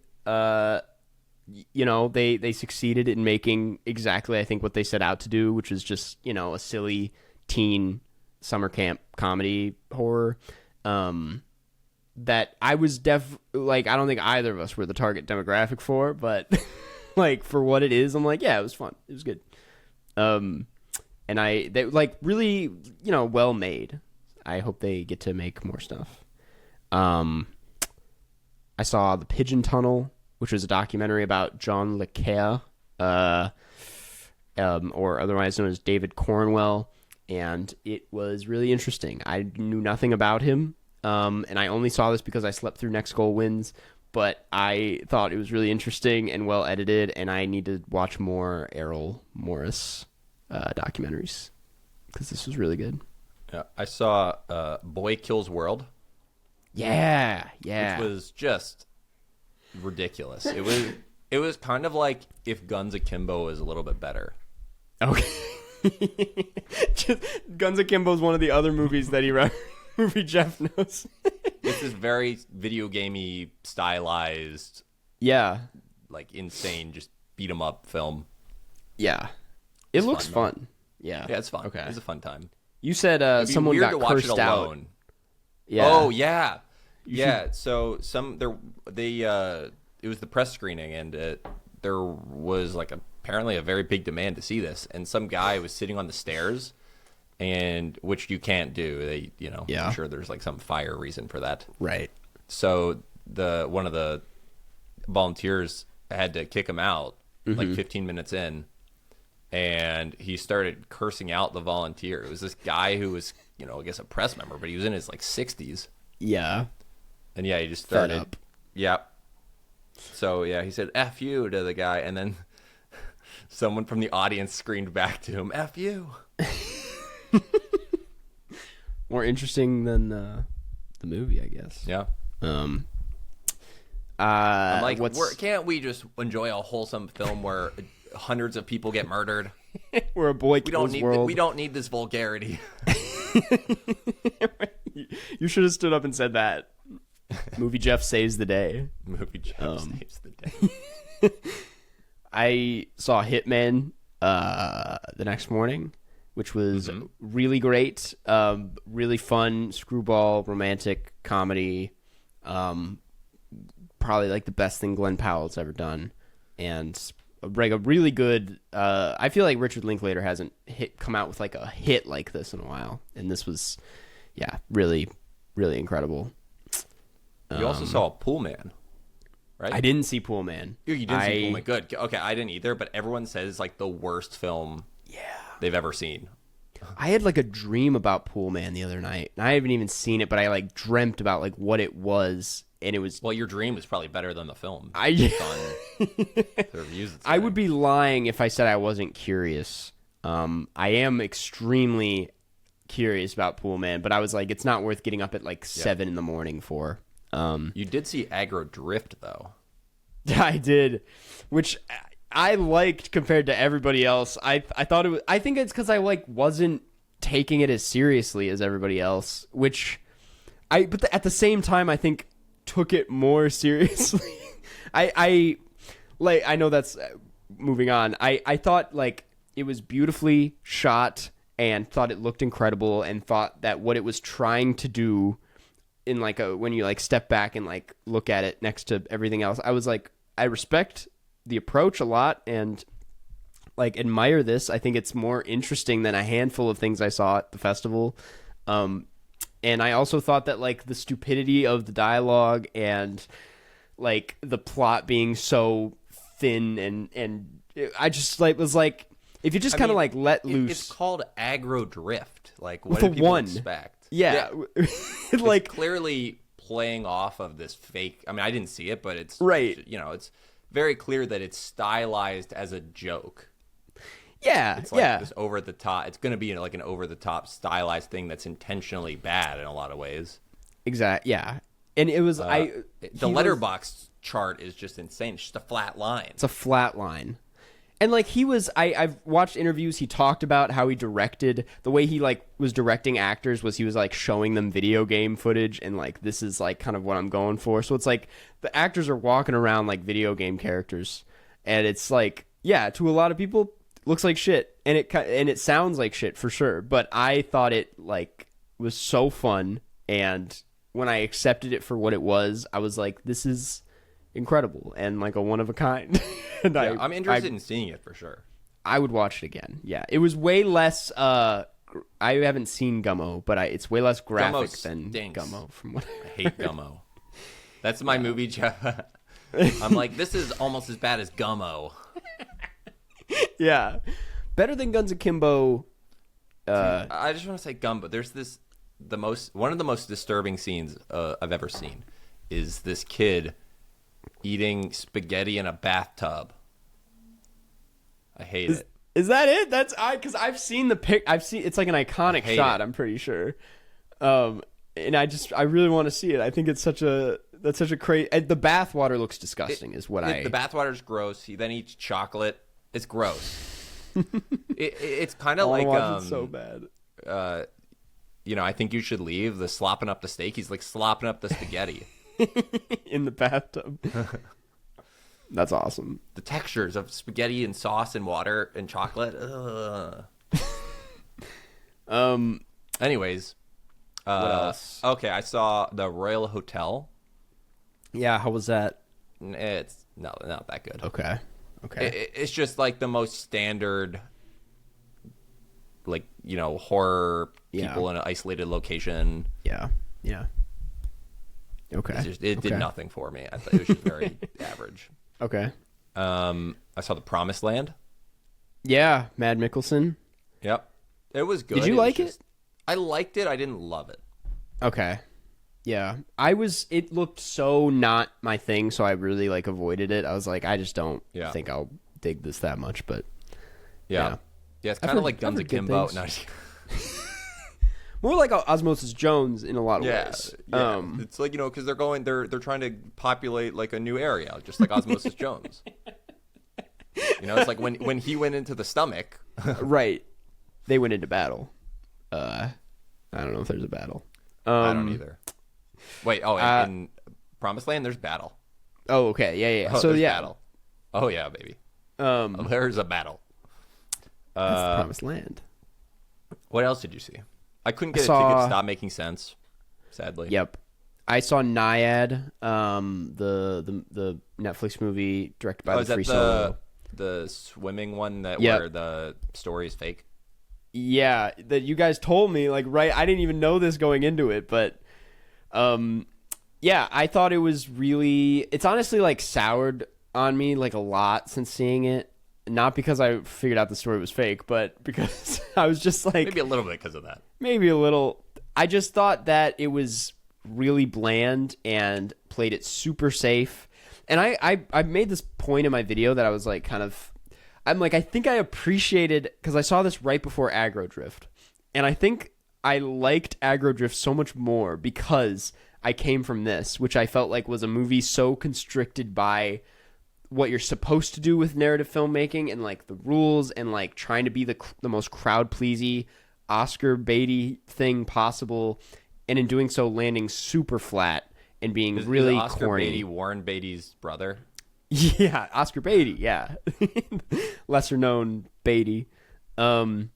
succeeded in making exactly I think what they set out to do, which is just, a silly teen summer camp comedy horror. That I was I don't think either of us were the target demographic for, but like for what it is, I'm like, yeah, it was fun. It was good. And they like really, well made. I hope they get to make more stuff. I saw The Pigeon Tunnel, which was a documentary about John Le Carre, or otherwise known as David Cornwell, and it was really interesting. I knew nothing about him, and I only saw this because I slept through Next Goal Wins, but I thought it was really interesting and well edited, and I need to watch more Errol Morris documentaries because this was really good. Yeah, I saw Boy Kills World. Yeah. Which was just ridiculous. It was kind of like if Guns Akimbo was a little bit better. Okay. Guns Akimbo is one of the other movies that movie Jeff knows. It's this very video gamey, stylized, like insane, just beat 'em up film. Yeah, it looks fun. Yeah, it's fun. Okay, it's a fun time. You said someone got cursed out. Yeah. Oh yeah. Yeah. So it was the press screening, and there was like apparently a very big demand to see this, and some guy was sitting on the stairs, and which you can't do. I'm sure there's like some fire reason for that. Right. So one of the volunteers had to kick him out like 15 minutes in, and he started cursing out the volunteer. It was this guy who was, I guess a press member, but he was in his like 60s. Yeah. And yeah, he just started. Fed up. Yep. So yeah, he said "F you" to the guy, and then someone from the audience screamed back to him, "F you." More interesting than the movie, I guess. Yeah. I'm like, can't we just enjoy a wholesome film where hundreds of people get murdered? Where a boy kills world. We don't need this vulgarity. You should have stood up and said that. Movie Jeff saves the day. Movie Jeff saves the day. I saw Hitman the next morning, which was really great. Really fun, screwball, romantic comedy. Probably like the best thing Glenn Powell's ever done. And a really good... I feel like Richard Linklater hasn't come out with like a hit like this in a while. And this was, really, really incredible. You also saw Pool Man, right? I didn't see Pool Man. You didn't see Pool Man. Good. Okay, I didn't either, but everyone says it's like the worst film they've ever seen. I had like a dream about Pool Man the other night, and I haven't even seen it, but I like dreamt about like what it was, and it was... Well, your dream was probably better than the film. The reviews. I would be lying if I said I wasn't curious. I am extremely curious about Pool Man, but I was like, it's not worth getting up at like 7 in the morning for. You did see Aggro Drift, though. I did, which I liked compared to everybody else. I thought it was... I think it's because I wasn't taking it as seriously as everybody else, which but at the same time, I think took it more seriously. I know that's moving on. I thought like it was beautifully shot and thought it looked incredible and thought that what it was trying to do in like when you like step back and like look at it next to everything else, I was like, I respect the approach a lot and like admire this. I think it's more interesting than a handful of things I saw at the festival. And I also thought that like the stupidity of the dialogue and like the plot being so thin and I just like was like, if you just kind of like let loose. It's called Aggro Drift. Like what do people expect? Yeah. Like it's clearly playing off of this fake... I mean, I didn't see it, but it's... Right. It's very clear that it's stylized as a joke. Yeah, it's like this over-the-top... It's going to be like an over-the-top stylized thing that's intentionally bad in a lot of ways. Exactly, yeah. And it was... the letterbox chart is just insane. It's just a flat line. It's a flat line. And like I've watched interviews. He talked about how he directed, the way he like was directing actors was he was like showing them video game footage and like, this is like kind of what I'm going for. So it's like the actors are walking around like video game characters, and it's like, yeah, to a lot of people looks like shit, and it sounds like shit for sure. But I thought it like was so fun, and when I accepted it for what it was, I was like, this is incredible and like a one of a kind. And yeah, I'm interested in seeing it for sure. I would watch it again. Yeah, it was way less. I haven't seen Gummo, but it's way less graphic than Gummo. From what I hate Gummo. That's my movie. I'm like, this is almost as bad as Gummo. Yeah, better than Guns Akimbo. I just want to say Gumbo. There's one of the most disturbing scenes I've ever seen is this kid eating spaghetti in a bathtub. I hate it. Is that it? Because I've seen the pic. It's like an iconic shot. I'm pretty sure. And I really want to see it. I think that's such a crazy. The bathwater looks disgusting. The bathwater's gross. He then eats chocolate. It's gross. It's kind of like it's so bad. I think you should leave. The slopping up the steak. He's like slopping up the spaghetti in the bathtub. That's awesome. The textures of spaghetti and sauce and water and chocolate. Anyways, what else? Okay, I saw the Royal Hotel. Yeah, how was that? It's not that good. Okay. It's just like the most standard, like, horror people in an isolated location. Yeah. Okay. It did nothing for me. I thought it was just very average. Okay. I saw The Promised Land. Yeah, Mad Mikkelsen. Yep. It was good. Did you like it? I liked it. I didn't love it. Okay. Yeah. It looked so not my thing, so I really like avoided it. I was like, I just don't think I'll dig this that much, but yeah, it's kind of like Guns Akimbo. No. More like Osmosis Jones in a lot of ways. Yeah. It's like, because they're trying to populate like a new area, just like Osmosis Jones. It's like when he went into the stomach. Right. They went into battle. I don't know if there's a battle. I don't either. Wait, in Promised Land there's battle. Oh, okay. Yeah. Oh, so yeah. Battle. Oh yeah, baby. There's a battle. That's the Promised Land. What else did you see? I couldn't get a ticket to Stop Making Sense, sadly. Yep. I saw Naiad, the Netflix movie directed by the Free Solo. The swimming one where the story is fake? Yeah, that you guys told me, like, right, I didn't even know this going into it, but yeah, I thought it was really, it's honestly like soured on me like a lot since seeing it. Not because I figured out the story was fake, but because I was just like... Maybe a little bit because of that. Maybe a little. I just thought that it was really bland and played it super safe. And I made this point in my video that I was like I think I appreciated... Because I saw this right before Aggro Drift. And I think I liked Aggro Drift so much more because I came from this, which I felt like was a movie so constricted by... what you're supposed to do with narrative filmmaking and like the rules and like trying to be the most crowd pleasy Oscar baity thing possible, and in doing so landing super flat and being really Oscar corny. Beatty Warren Beatty's brother? Yeah, Oscar Beatty, yeah. Lesser known Beatty. And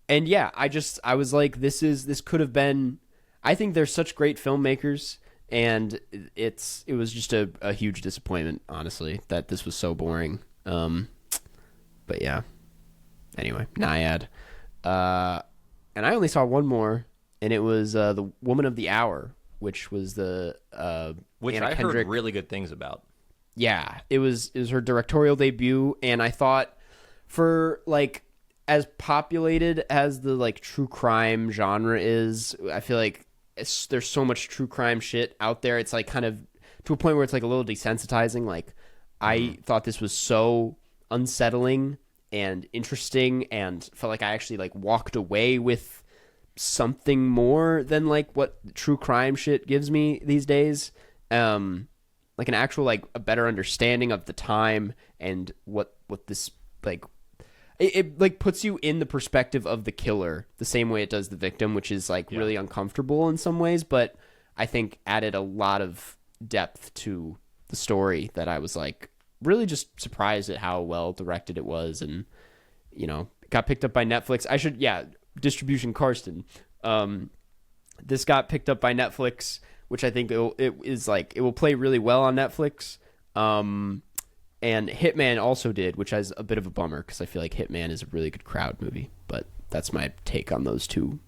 yeah, I was like, this could have been, I think they're such great filmmakers. And it was just a huge disappointment, honestly, that this was so boring. But yeah. Anyway, Naiad. And I only saw one more, and it was The Woman of the Hour, which was the which Anna I Kendrick. heard really good things about. Yeah, it was her directorial debut, and I thought for like as populated as the like true crime genre is, I feel like there's so much true crime shit out there. It's like kind of to a point where it's like a little desensitizing. Like I thought this was so unsettling and interesting, and felt like I actually like walked away with something more than like what true crime shit gives me these days. Like an actual like a better understanding of the time and what this like it like puts you in the perspective of the killer the same way it does the victim, which is like really uncomfortable in some ways, but I think added a lot of depth to the story that I was like really just surprised at how well directed it was. And got picked up by Netflix. Distribution Karsten. This got picked up by Netflix, which I think it will play really well on Netflix. And Hitman also did, which is a bit of a bummer because I feel like Hitman is a really good crowd movie. But that's my take on those two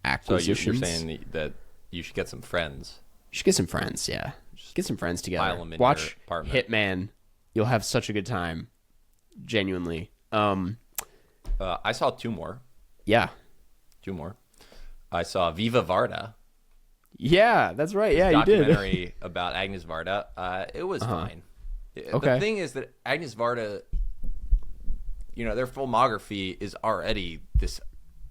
acquisitions. So you're saying that you should get some friends. You should get some friends, yeah. Just get some friends together. Pile them in Watch your apartment. Hitman. You'll have such a good time. Genuinely. I saw two more. Yeah. Two more. I saw Viva Varda. Yeah, that's right. Yeah, you did. Documentary about Agnes Varda. It was fine. Okay. The thing is that Agnes Varda, their filmography is already this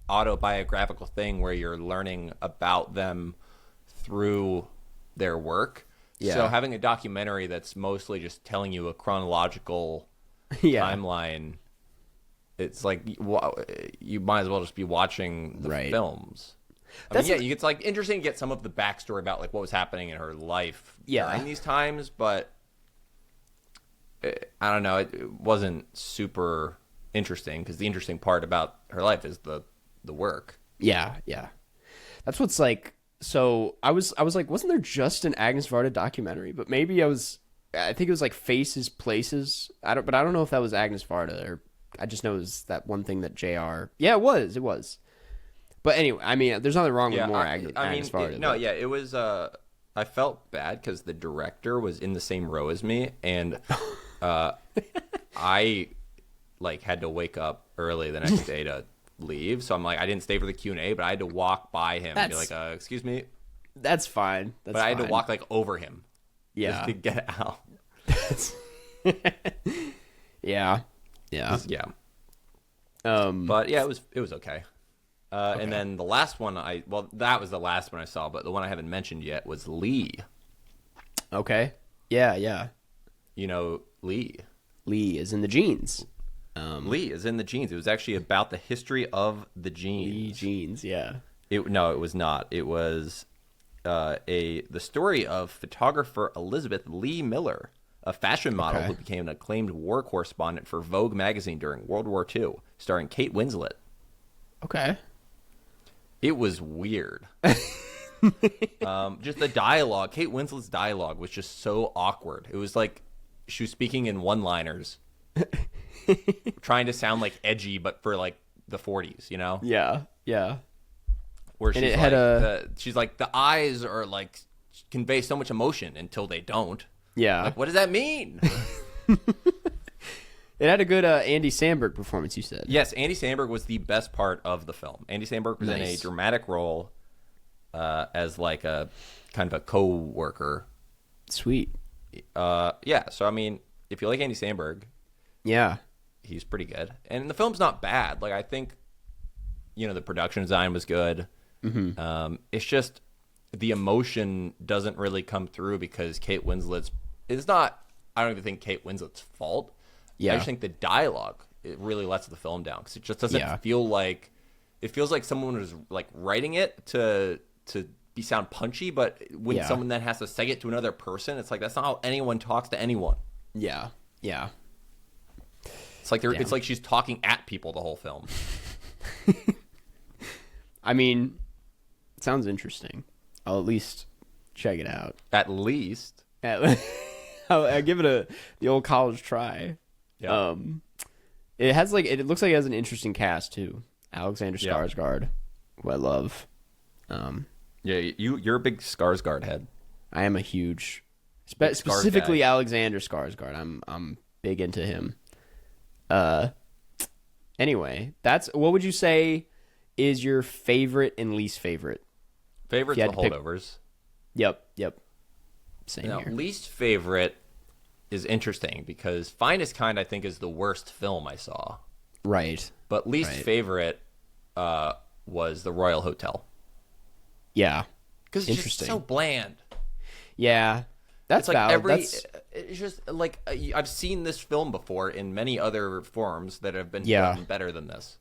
autobiographical thing where you're learning about them through their work. Yeah. So having a documentary that's mostly just telling you a chronological timeline, it's like you might as well just be watching the films. I mean, it's like interesting to get some of the backstory about like what was happening in her life during these times, but I don't know, it wasn't super interesting because the interesting part about her life is the work. Yeah. That's what's like. So I was like, wasn't there just an Agnes Varda documentary? But maybe I think it was like Faces, Places. I don't know if that was Agnes Varda, or I just know it was that one thing that JR. Yeah, it was. But anyway, I mean, there's nothing wrong with more Agnes Varda. It was. I felt bad because the director was in the same row as me, and I had to wake up early the next day to leave. So I'm like, I didn't stay for the Q&A, but I had to walk by him and be like, "Excuse me." That's fine. But I had to walk over him, just to get out. Yeah. But yeah, it was okay. Okay. And then the last one that was the last one I saw, but the one I haven't mentioned yet was Lee. Okay. Yeah. Lee. Lee is in the jeans. Lee is in the jeans. It was actually about the history of the jeans. Lee jeans, yeah. No, it was not. It was the story of photographer Elizabeth Lee Miller, a fashion model who became an acclaimed war correspondent for Vogue magazine during World War II, starring Kate Winslet. Okay. It was weird. Just the dialogue. Kate Winslet's dialogue was just so awkward. It was like she was speaking in one-liners, trying to sound like edgy, but for like the 40s, Yeah. Where she's she's like, the eyes are like convey so much emotion until they don't. Yeah. Like, what does that mean? It had a good Andy Samberg performance, you said. Yes, Andy Samberg was the best part of the film. Andy Samberg was in a dramatic role as like a kind of a co-worker. Sweet. Yeah, so I mean, if you like Andy Samberg, he's pretty good. And the film's not bad. Like, I think, the production design was good. Mm-hmm. It's just the emotion doesn't really come through because Kate Winslet's... I don't even think Kate Winslet's fault. Yeah. I just think the dialogue, it really lets the film down because it just doesn't feel like... It feels like someone was like writing it to sound punchy, but when someone then has to say it to another person, it's like that's not how anyone talks to anyone. Yeah. It's like it's like she's talking at people the whole film. I mean, it sounds interesting. I'll at least check it out. At least. I'll give it the old college try. Yeah. It has it looks like it has an interesting cast too. Alexander Skarsgård, who I love. You're a big Skarsgård head. I am a huge, specifically Alexander Skarsgård. I'm big into him. Anyway, what would you say is your favorite and least favorite? Favorite's The Holdovers. Yep. Same here. Least favorite is interesting because Finest Kind, I think, is the worst film I saw. Right. But least favorite was The Royal Hotel. Yeah. Because it's just so bland. Yeah. That's it's like valid. It's just like I've seen this film before in many other forms that have been done better than this.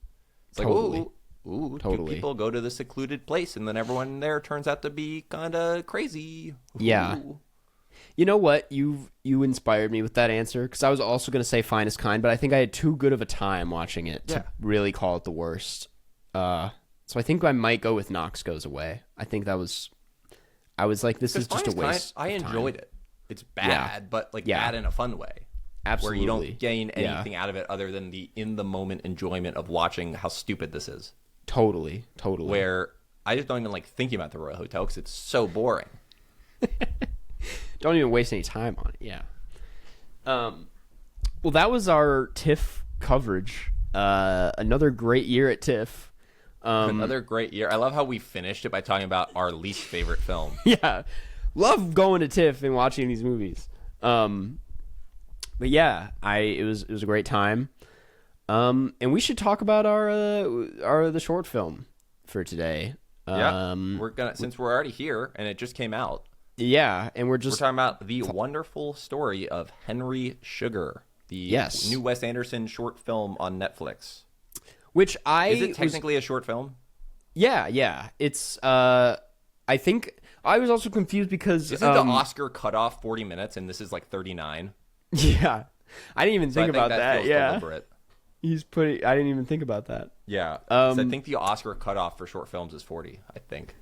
It's Totally. like, two people go to the secluded place, and then everyone there turns out to be kind of crazy. Yeah. You know what? You inspired me with that answer, because I was also going to say Finest Kind, but I think I had too good of a time watching it to really call it the worst. So I think I might go with Knox Goes Away. I think I was like, this is just a waste. I enjoyed it. It's bad, but bad in a fun way. Absolutely. Where you don't gain anything out of it other than the in-the-moment enjoyment of watching how stupid this is. Totally. Where I just don't even like thinking about the Royal Hotel because it's so boring. Don't even waste any time on it. Yeah. Well, that was our TIFF coverage. Another great year at TIFF. Another great year. I love how we finished it by talking about our least favorite film. Yeah. Love going to TIFF and watching these movies. But yeah, it was a great time. And we should talk about the short film for today. We're gonna, since we're already here and it just came out. Yeah, and we're talking about the wonderful story of Henry Sugar, the new Wes Anderson short film on Netflix. Which is it technically a short film? Yeah. It's I think I was also confused because isn't the Oscar cutoff 40 minutes and this is like 39? Yeah, I didn't even think about that. Yeah, deliberate. I didn't even think about that. Yeah, so I think the Oscar cutoff for short films is 40. I think.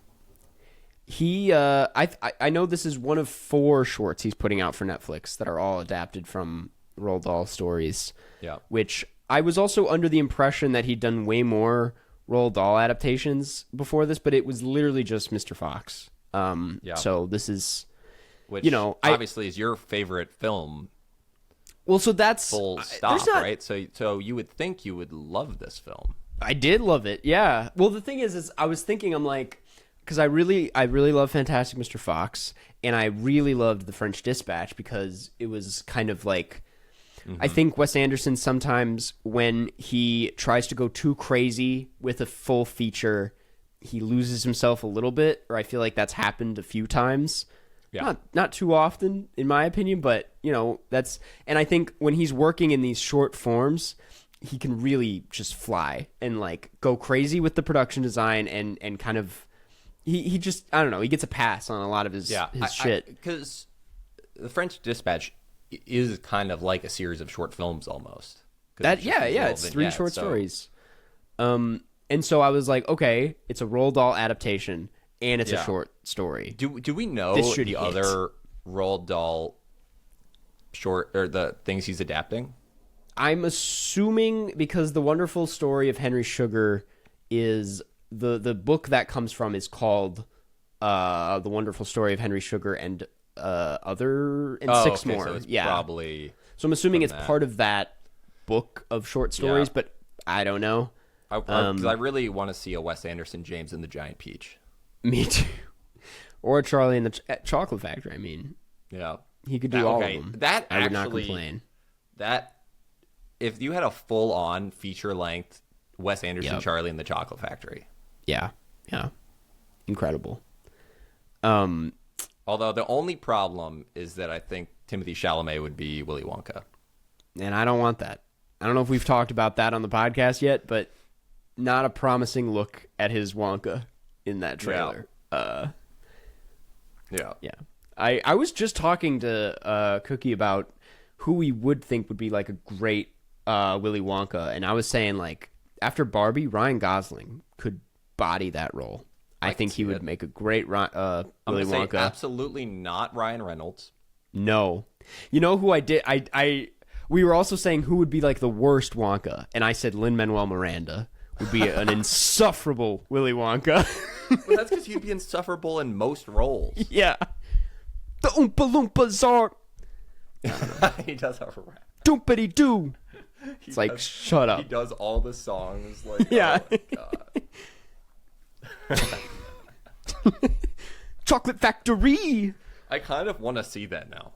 I know this is one of 4 shorts he's putting out for Netflix that are all adapted from Roald Dahl stories. Yeah. Which I was also under the impression that he'd done way more Roald Dahl adaptations before this, but it was literally just Mr. Fox. So this is, which obviously is your favorite film. Well, so that's full stop, right? So you would think you would love this film. I did love it. Yeah. Well, the thing is I was thinking, I'm like, because I really love Fantastic Mr. Fox, and I really loved The French Dispatch because it was kind of like, I think Wes Anderson sometimes, when he tries to go too crazy with a full feature, he loses himself a little bit, or I feel like that's happened a few times. Yeah. Not too often, in my opinion, but, that's... And I think when he's working in these short forms, he can really just fly and, go crazy with the production design and kind of... He just, I don't know, he gets a pass on a lot of his shit. Because The French Dispatch is kind of like a series of short films almost. It's 3 short stories. And so I was like, okay, it's a Roald Dahl adaptation, and it's a short story. Do we know the other Roald Dahl short, or the things he's adapting? I'm assuming, because The Wonderful Story of Henry Sugar is... The book that comes from is called The Wonderful Story of Henry Sugar and 6 more. So it's probably... So I'm assuming it's part of that book of short stories, but I don't know. Because I really want to see a Wes Anderson James and the Giant Peach. Me too. Or Charlie and the Chocolate Factory. I mean, he could do all of them. I would not complain. If you had a full-on feature-length Wes Anderson, Charlie and the Chocolate Factory. Yeah. Incredible. Although the only problem is that I think Timothée Chalamet would be Willy Wonka. And I don't want that. I don't know if we've talked about that on the podcast yet, but not a promising look at his Wonka in that trailer. Yeah. I was just talking to Cookie about who we would think would be like a great Willy Wonka, and I was saying, after Barbie, Ryan Gosling could body that role. I think he would make a great Willy Wonka. Absolutely not Ryan Reynolds. No. You know who I did? We were also saying who would be the worst Wonka, and I said Lin-Manuel Miranda would be an insufferable Willy Wonka. Well, that's because he'd be insufferable in most roles. Yeah. The Oompa Loompas are... He does have a rap. Doopity-doo. It's shut up. He does all the songs. Yeah. Oh my God. Chocolate Factory. I kind of want to see that now.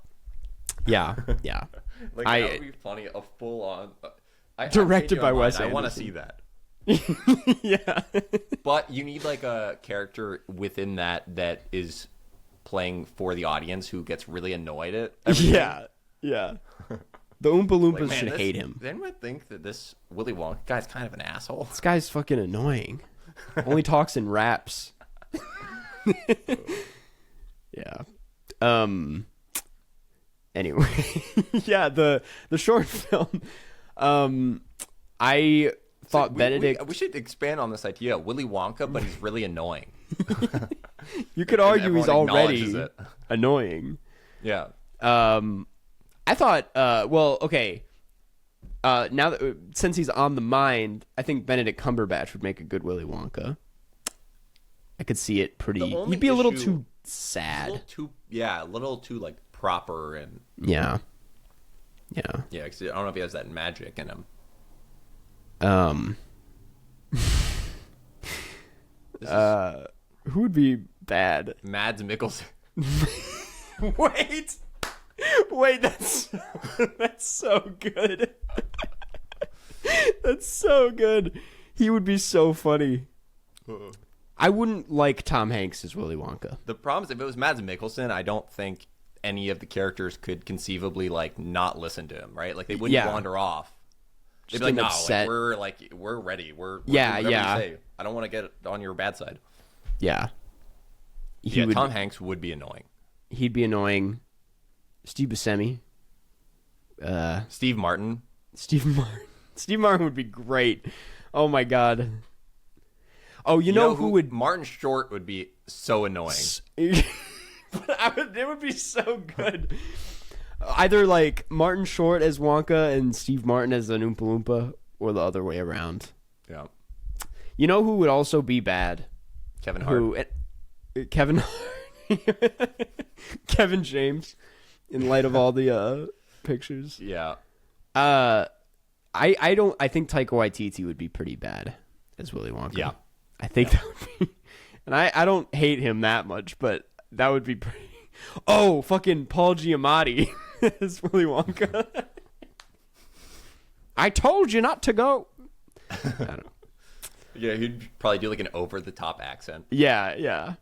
Yeah. That would be funny. A full-on... directed by Wes Anderson. I want to see that. Yeah. But you need a character within that is playing for the audience who gets really annoyed at everything. Yeah. The Oompa Loompas Man, should hate him. Did anyone think that this Willy Wonka guy's kind of an asshole? This guy's fucking annoying. Only talks in raps. Yeah. Anyway, yeah, the short film. I thought Benedict. We should expand on this idea, Willy Wonka, but he's really annoying. You could argue he's already it. annoying. Yeah. I thought. Well, okay. Now that since he's on the mind, I think Benedict Cumberbatch would make a good Willy Wonka. I could see it pretty. He'd be a little too sad. A little too like proper and. Yeah. Yeah, because I don't know if he has that magic in him. Who would be bad? Mads Mikkelsen. Wait, that's so good. That's so good. He would be so funny. I wouldn't like Tom Hanks as Willy Wonka. The problem is if it was Mads Mikkelsen, I don't think any of the characters could conceivably like not listen to him, right? Like they wouldn't wander off. They'd be like, no, we're ready. We're doing whatever you say. I don't want to get on your bad side. Yeah. Tom Hanks would be annoying. He'd be annoying. Steve Buscemi. Steve Martin. Steve Martin would be great. Oh my god. Oh, you know who would... Martin Short would be so annoying. It would be so good. Either like Martin Short as Wonka and Steve Martin as an Oompa Loompa, or the other way around. Yeah. You know who would also be bad? Kevin Hart. Kevin Hart. Kevin James, in light of all the pictures. Yeah. I think Taika Waititi would be pretty bad as Willy Wonka. Yeah. I think that would be, and I don't hate him that much, but that would be pretty. Oh, fucking Paul Giamatti as Willy Wonka. I told you not to go. I don't know. Yeah, he'd probably do like an over-the-top accent. Yeah.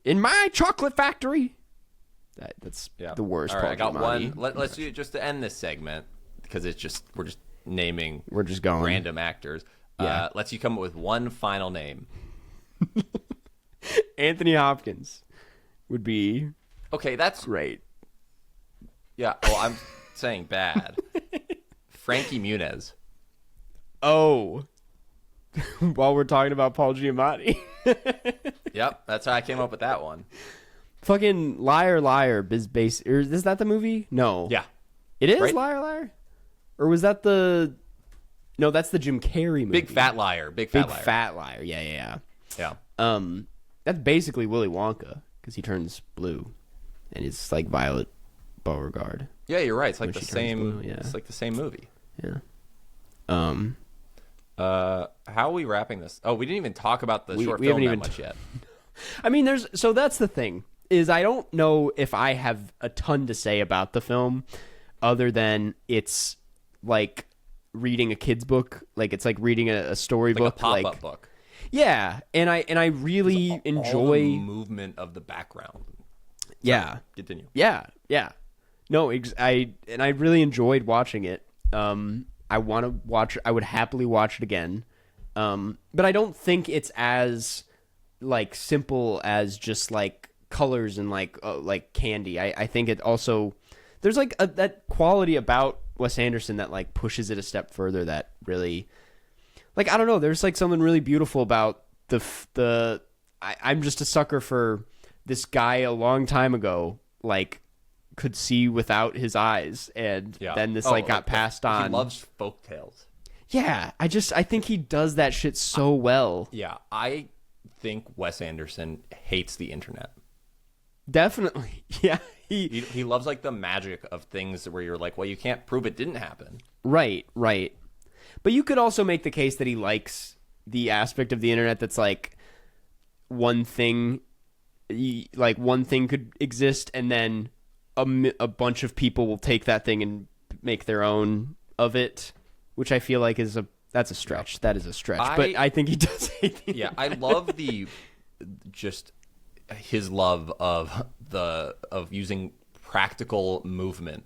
In my chocolate factory. That's the worst. All right, Paul Giamatti. I got one. Let's do it just to end this segment because we're just naming. We're just going random actors. Yeah. Let's you come up with one final name. Anthony Hopkins would be okay. That's great. Yeah. Well, I'm saying bad. Frankie Muniz. Oh. While we're talking about Paul Giamatti. Yep, that's how I came up with that one. Fucking Liar Liar Base. Is that the movie? No. Yeah. It is right? Liar Liar? Or was that the... No, that's the Jim Carrey movie. Big Fat Liar. Big Fat Liar. Yeah. That's basically Willy Wonka because he turns blue and it's like Violet Beauregard. Yeah, you're right. It's like the same blue, yeah. It's like the same movie. Yeah. How are we wrapping this? Oh, we didn't even talk about the short film that much yet. I mean, so that's the thing, is I don't know if I have a ton to say about the film other than it's like reading a kid's book. Like it's like reading a storybook. Like a pop-up book. Yeah, and I really enjoy all the movement of the background. Yeah. Continue. Yeah. No, I really enjoyed watching it. I want to watch. I would happily watch it again. But I don't think it's as like simple as just like colors and like candy. I think it also there's like that quality about Wes Anderson that like pushes it a step further. That really, like, I don't know. There's like something really beautiful about I'm just a sucker for this guy a long time ago. Like, could see without his eyes, and then this got passed on. He loves folktales. Yeah, I think he does that shit so well. Yeah, I think Wes Anderson hates the internet. Definitely. Yeah, he loves like the magic of things where you're like, well, you can't prove it didn't happen. Right. But you could also make the case that he likes the aspect of the internet that's like one thing could exist, and then a bunch of people will take that thing and make their own of it, which I feel like that's a stretch. That is a stretch. But I think he does hate it. Yeah, I love the just his love of using practical movement,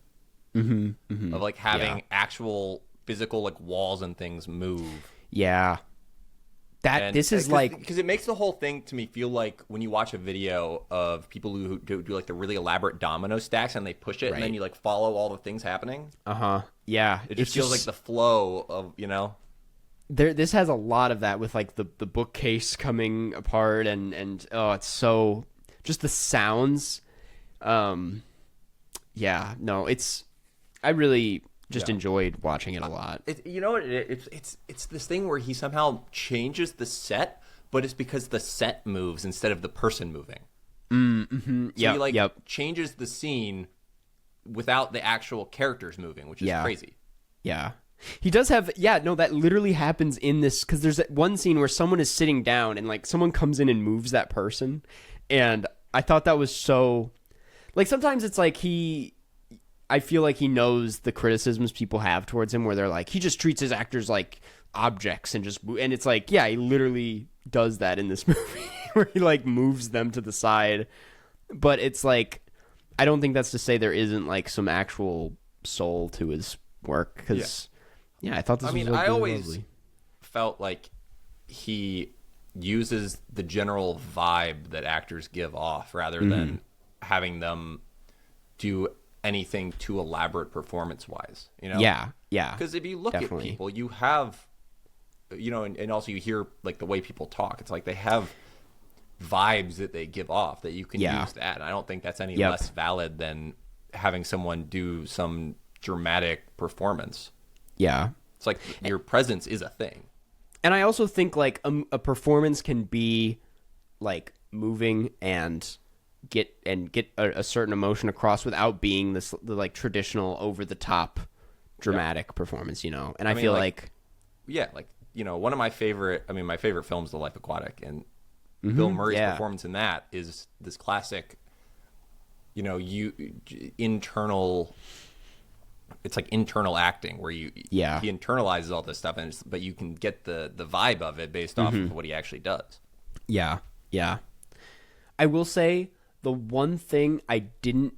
of like having actual physical like walls and things move. Yeah. This is like, because it makes the whole thing to me feel like when you watch a video of people who do like the really elaborate domino stacks and they push it and then you like follow all the things happening. Yeah. It just feels like the flow of, you know. This has a lot of that with like the bookcase coming apart and oh, it's so just the sounds. Yeah, no, I really just enjoyed watching it a lot. You know, it's this thing where he somehow changes the set, but it's because the set moves instead of the person moving. So he like changes the scene without the actual characters moving, which is crazy. Yeah. He does have, that literally happens in this, because there's that one scene where someone is sitting down and like someone comes in and moves that person. And I thought that was so, like sometimes it's like I feel like he knows the criticisms people have towards him where they're like, he just treats his actors like objects and it's like, he literally does that in this movie where he like moves them to the side. But it's like, I don't think that's to say there isn't like some actual soul to his work because I thought this was like, I really always lovely. felt like he uses the general vibe that actors give off rather than having them do anything too elaborate performance-wise, you know? Yeah. Because if you look at people, you have, you know, and also you hear like the way people talk. It's like they have vibes that they give off that you can use that. And I don't think that's any less valid than having someone do some dramatic performance. Yeah. It's like your presence is a thing. And I also think like a performance can be like moving and get a certain emotion across without being the like traditional over the top dramatic performance, you know. And I feel like you know, one of my favorite film is The Life Aquatic, and Bill Murray's performance in that is this classic, you know, it's like internal acting where he internalizes all this stuff, but you can get the vibe of it based off of what he actually does. Yeah. I will say the one thing I didn't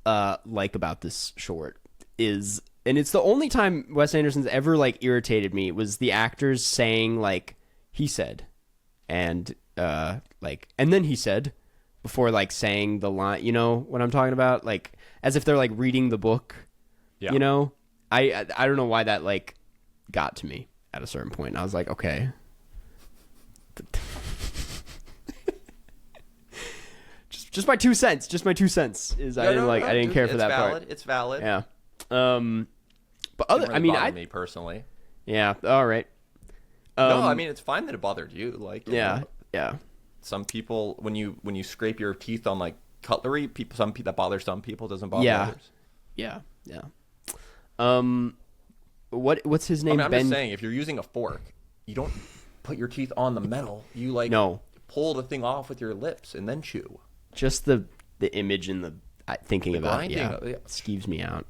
like about this short is, and it's the only time Wes Anderson's ever like irritated me, was the actors saying like he said and like and then he said before like saying the line, you know what I'm talking about, like as if they're like reading the book. You know, I don't know why that like got to me at a certain point. I was like, okay. Just my 2 cents. Just my 2 cents is I didn't care for that part. It's valid. Yeah. But other, I mean, me personally. Yeah. All right. No, I mean it's fine that it bothered you. Like, you know, yeah. Some people, when you scrape your teeth on like cutlery, that bothers some people, doesn't bother others. Yeah. What's his name? I'm just saying, if you're using a fork, you don't put your teeth on the metal. You like pull the thing off with your lips and then chew. Just the image and the thinking about it, skeeves me out.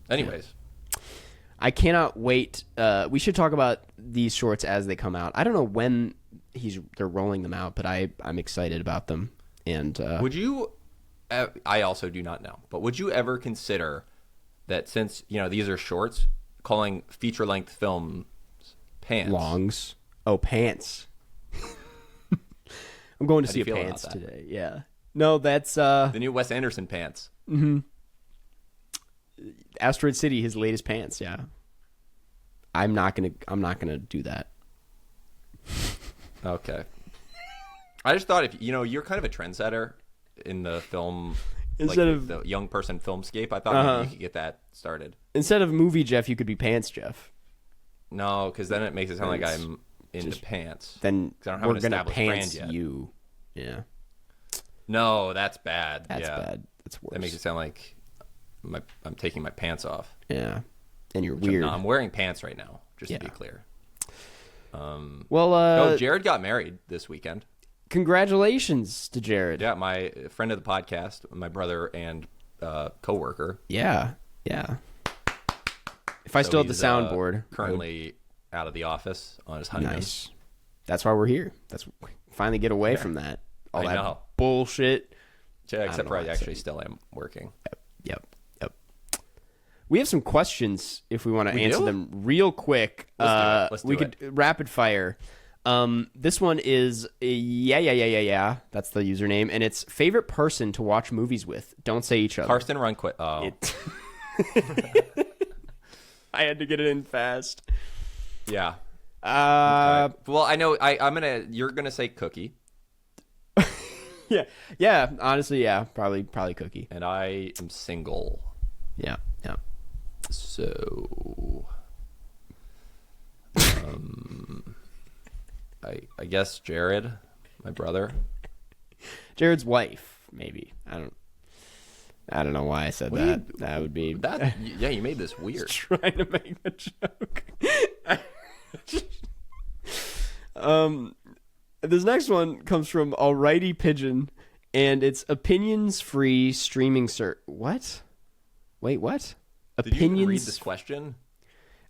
Anyways, I cannot wait. We should talk about these shorts as they come out. I don't know when they're rolling them out, but I'm excited about them. And would you? I also do not know, but would you ever consider that, since you know these are shorts, calling feature-length films pants? Longs. Oh, pants. I'm going to see a pants today. Yeah. No, that's the new Wes Anderson pants. Mm-hmm. Asteroid City, his latest pants. Yeah. I'm not gonna do that. Okay. I just thought, if you know, you're kind of a trendsetter in the film, instead of the young person filmscape, I thought maybe you could get that started. Instead of movie Jeff, you could be pants Jeff. No, because then it makes it sound like I'm into pants. Then I don't have we're an gonna established pants brand yet. you. Yeah. No, that's bad. That's bad. That's worse. That makes it sound like I'm taking my pants off. Yeah. And you're weird. I'm wearing pants right now, just to be clear. Well, Jared got married this weekend. Congratulations to Jared. Yeah, my friend of the podcast, my brother and coworker. Yeah. If I still had the soundboard, currently out of the office on his honeymoon. Nice. That's why we're here. That's finally get away from that all I that know. bullshit. Yeah, except for I actually still am working. Yep. We have some questions if we want to answer them real quick. Let's do it. Could rapid fire. This one is yeah. That's the username, and it's favorite person to watch movies with. Don't say each other. Karsten Runquist. Oh, I had to get it in fast. yeah. Okay. Well, I know. You're gonna say Cookie, yeah. Honestly, yeah. Probably Cookie. and I am single. Yeah. So, I guess Jared, my brother. Jared's wife, maybe. I don't know why I said that. That would be that. Yeah, you made this weird. Trying to make a joke. This next one comes from Alrighty Pigeon, and it's opinions-free streaming What? Wait, what? Did you even read this question?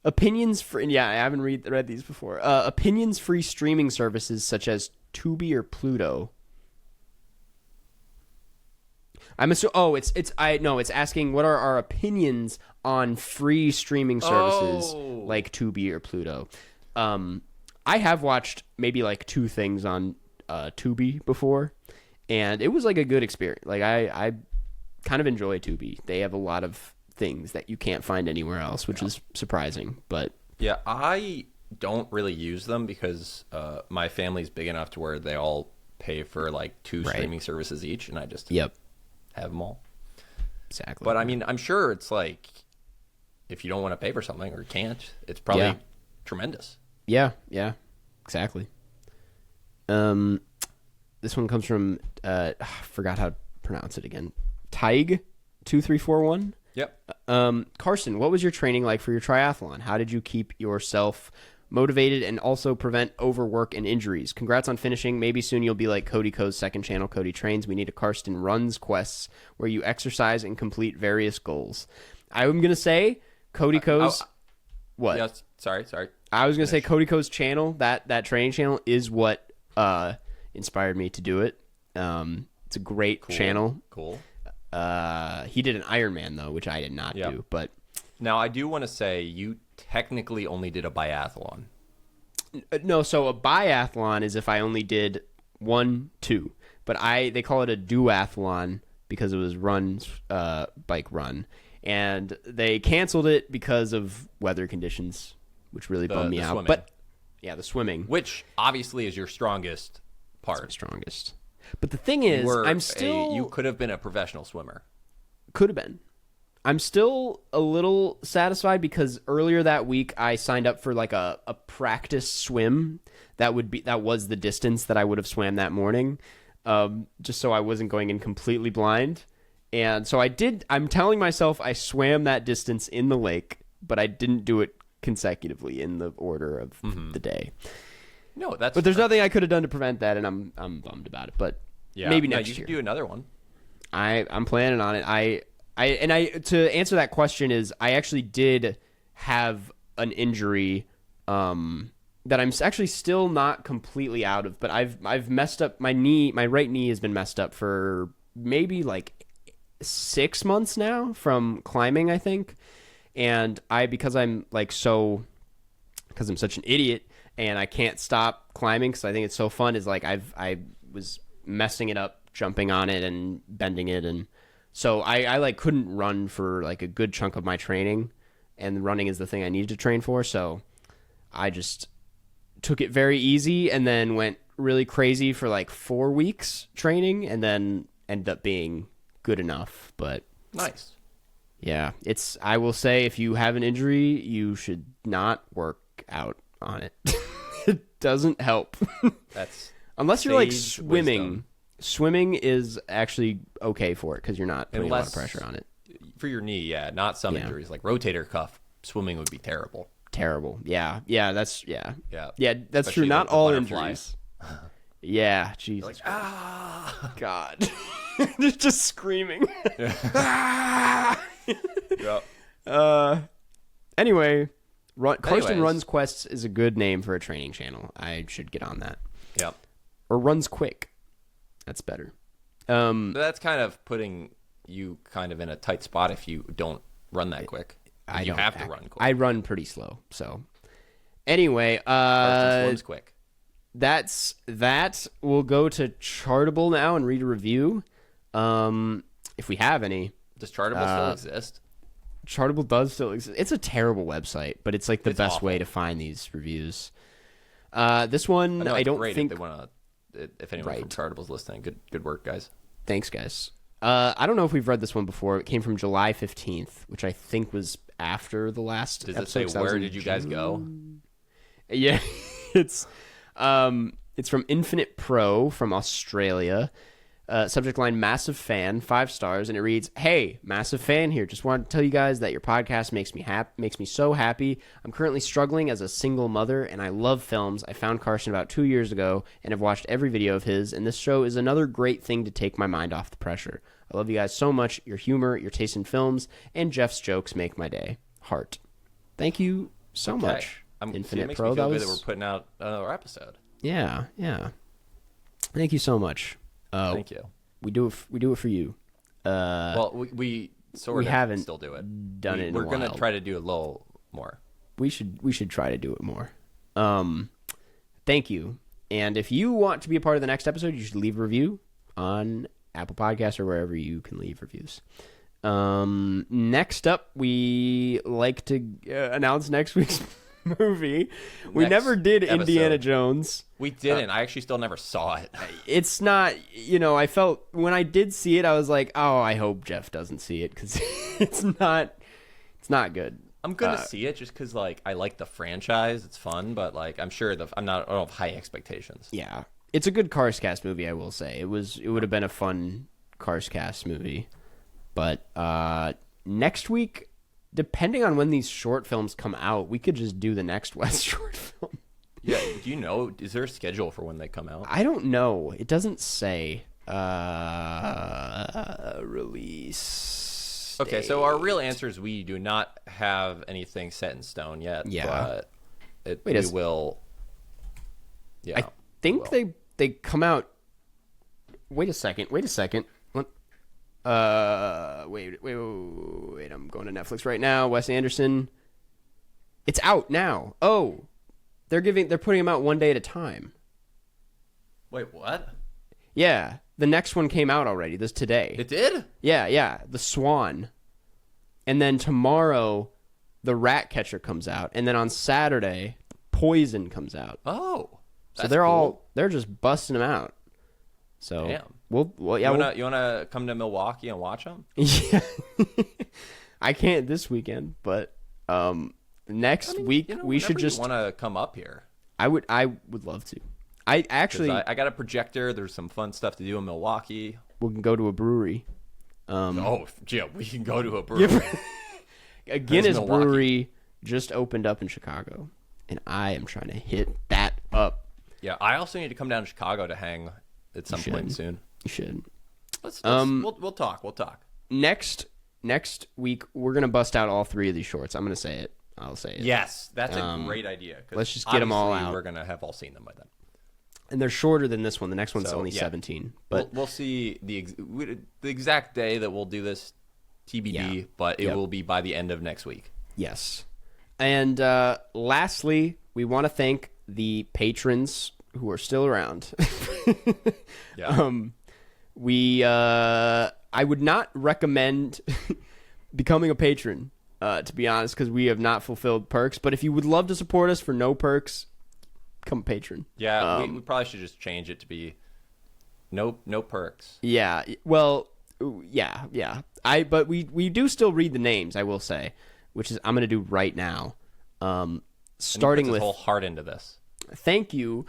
Opinions free. Yeah, I haven't read these before. Opinions-free streaming services such as Tubi or Pluto. I'm assuming. Oh, it's asking what are our opinions on free streaming services like Tubi or Pluto. I have watched maybe like 2 things on Tubi before, and it was like a good experience. Like I kind of enjoy Tubi. They have a lot of things that you can't find anywhere else, which is surprising. But yeah, I don't really use them because my family's big enough to where they all pay for like 2 streaming services each, and I just have them all. Exactly. But I mean, I'm sure it's like if you don't want to pay for something or can't, it's probably tremendous. Yeah, exactly. This one comes from I forgot how to pronounce it again. Tig2341. Yep. Carson, what was your training like for your triathlon? How did you keep yourself motivated and also prevent overwork and injuries? Congrats on finishing. Maybe soon you'll be like Cody Co's second channel, Cody Trains. We need a Karsten Runs quests where you exercise and complete various goals. I'm gonna say Cody Co's. What? Yes. Sorry. I was gonna say Cody Co's channel. That training channel is what inspired me to do it. It's a great channel. Cool. He did an Ironman though, which I did not do. But now I do want to say you technically only did a biathlon. No, so a biathlon is if I only did 1, 2. But they call it a duathlon because it was bike run, and they canceled it because of weather conditions, which really bummed me out. Swimming. But yeah, the swimming, which obviously is your strongest part. It's my strongest. But the thing is, you could have been a professional swimmer. Could have been. I'm still a little satisfied because earlier that week I signed up for like a practice swim that was the distance that I would have swam that morning, just so I wasn't going in completely blind. And so I did. I'm telling myself I swam that distance in the lake, but I didn't do it consecutively in the order of the day. No, but there's nothing I could have done to prevent that, and I'm bummed about it. But maybe next year. You should do another one. I'm planning on it. To answer that question is I actually did have an injury that I'm actually still not completely out of, but I've messed up my knee. My right knee has been messed up for maybe like 6 months now from climbing, I think. And because I'm such an idiot and I can't stop climbing because I think it's so fun, is like I was messing it up, jumping on it and bending it, and so I like couldn't run for like a good chunk of my training, and running is the thing I needed to train for. So I just took it very easy and then went really crazy for like 4 weeks training, and then ended up being good enough. But nice. Yeah, I will say if you have an injury, you should not work out on it. It doesn't help. That's unless you're like swimming. Wisdom. Swimming is actually okay for it because you're not putting a lot of pressure on it. For your knee, not some injuries like rotator cuff. Swimming would be terrible. Terrible. Yeah, that's that's especially true. Not all injuries. Yeah, Jesus. Like, God. just screaming. Anyway, Karsten Runs Quests is a good name for a training channel. I should get on that. Yep. Or Runs Quick. That's better. But that's kind of putting you kind of in a tight spot if you don't run that quick. You have to run quick. I run pretty slow. So anyway, Carson swims quick. That. We'll go to Chartable now and read a review. If we have any. Does Chartable still exist? Chartable does still exist. It's a terrible website, but it's like the best awful. way to find these reviews. This one, I don't think. If anyone from Chartable's listening, good work, guys. Thanks, guys. I don't know if we've read this one before. It came from July 15th, which I think was after the last episode. Does it say where did you guys go? Yeah, it's from Infinite Pro from Australia. Subject line, massive fan, 5 stars, and it reads, "Hey, massive fan here. Just wanted to tell you guys that your podcast makes me so happy. I'm currently struggling as a single mother, and I love films. I found Carson about 2 years ago and have watched every video of his, and this show is another great thing to take my mind off the pressure. I love you guys so much. Your humor, your taste in films, and Jeff's jokes make my day. Heart." Thank you so much, Infinite it makes Pro. Me feel good that we're putting out another episode. Yeah. Thank you so much. Thank you. We do it for you. Well, we haven't still do it. Done it in a while. We're gonna try to do a little more. We should try to do it more. Thank you. And if you want to be a part of the next episode, you should leave a review on Apple Podcasts or wherever you can leave reviews. Next up, we like to announce next week's movie. We never did episode. Indiana Jones. We didn't. I actually still never saw it. It's not, I felt when I did see it, I was like, oh, I hope Jeff doesn't see it because it's not good. I'm gonna see it just because I like the franchise. It's fun, but I'm sure I don't have high expectations. Yeah, it's a good Cars Cast movie. I will say it would have been a fun Cars Cast movie, but next week, depending on when these short films come out, we could just do the next Wes short film. Yeah, do you know, is there a schedule for when they come out? I don't know. It doesn't say release. Okay, so our real answer is we do not have anything set in stone yet. Yeah. But we will. Yeah. I think they come out. Wait a second. Wait. I'm going to Netflix right now. Wes Anderson. It's out now. Oh, they're putting them out one day at a time. Wait, what? Yeah, the next one came out already. This today. It did? Yeah. The Swan, and then tomorrow, the Ratcatcher comes out, and then on Saturday, Poison comes out. Oh, so they're cool. they're just busting them out. So damn. You wanna come to Milwaukee and watch them? Yeah, I can't this weekend, but next week we should just want to come up here. I would love to. I actually I got a projector. There's some fun stuff to do in Milwaukee. We can go to a brewery. We can go to a brewery. A Guinness brewery just opened up in Chicago, and I am trying to hit that up. Yeah, I also need to come down to Chicago to hang at some point soon. You should. We'll talk. We'll talk. Next week we're gonna bust out all 3 of these shorts. I'm gonna say it. I'll say it. Yes, that's a great idea. Let's just get them all out. We're gonna have all seen them by then. And they're shorter than this one. The next one's only 17. But we'll see the exact day that we'll do this, TBD. But it will be by the end of next week. Yes. And lastly, we want to thank the patrons who are still around. Yeah. I would not recommend becoming a patron, to be honest, because we have not fulfilled perks. But if you would love to support us for no perks, become a patron. Yeah, we probably should just change it to be no perks. Yeah. Well, yeah. But we do still read the names, I will say, which is I'm going to do right now. Starting with whole heart into this. Thank you.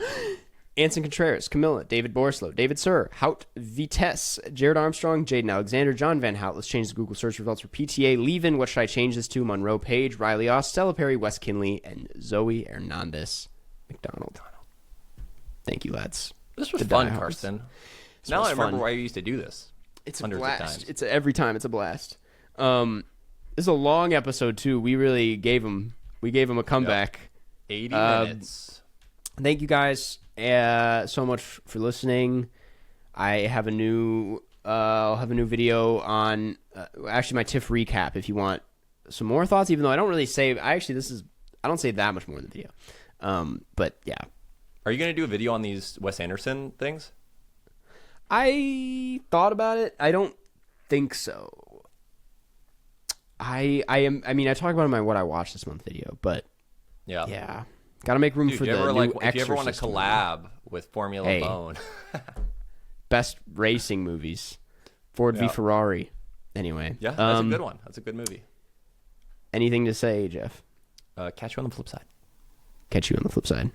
Anson Contreras, Camilla, David Borslow, David Sir, Hout Vitesse, Jared Armstrong, Jaden Alexander, John Van Hout. Let's change the Google search results for PTA. Leavin, what should I change this to? Monroe Page, Riley Oss, Stella Perry, Wes Kinley, and Zoe Hernandez McDonald. Thank you, lads. This was fun, Carson. Now I remember why you used to do this. It's a blast. Every time it's a blast. This is a long episode too. We really gave him a comeback. 80 minutes. Thank you guys so much for listening. I have a new. I'll have a new video on actually my Tiff recap. If you want some more thoughts, even though I don't really say. I don't say that much more in the video. But yeah. Are you gonna do a video on these Wes Anderson things? I thought about it. I don't think so. I talk about it in my what I watched this month video, but yeah. Got to make room for the new Exorcist. If you ever want to collab with Formula Bone, best racing movies, Ford v Ferrari. Anyway, yeah, that's a good one. That's a good movie. Anything to say, Jeff? Catch you on the flip side. Catch you on the flip side.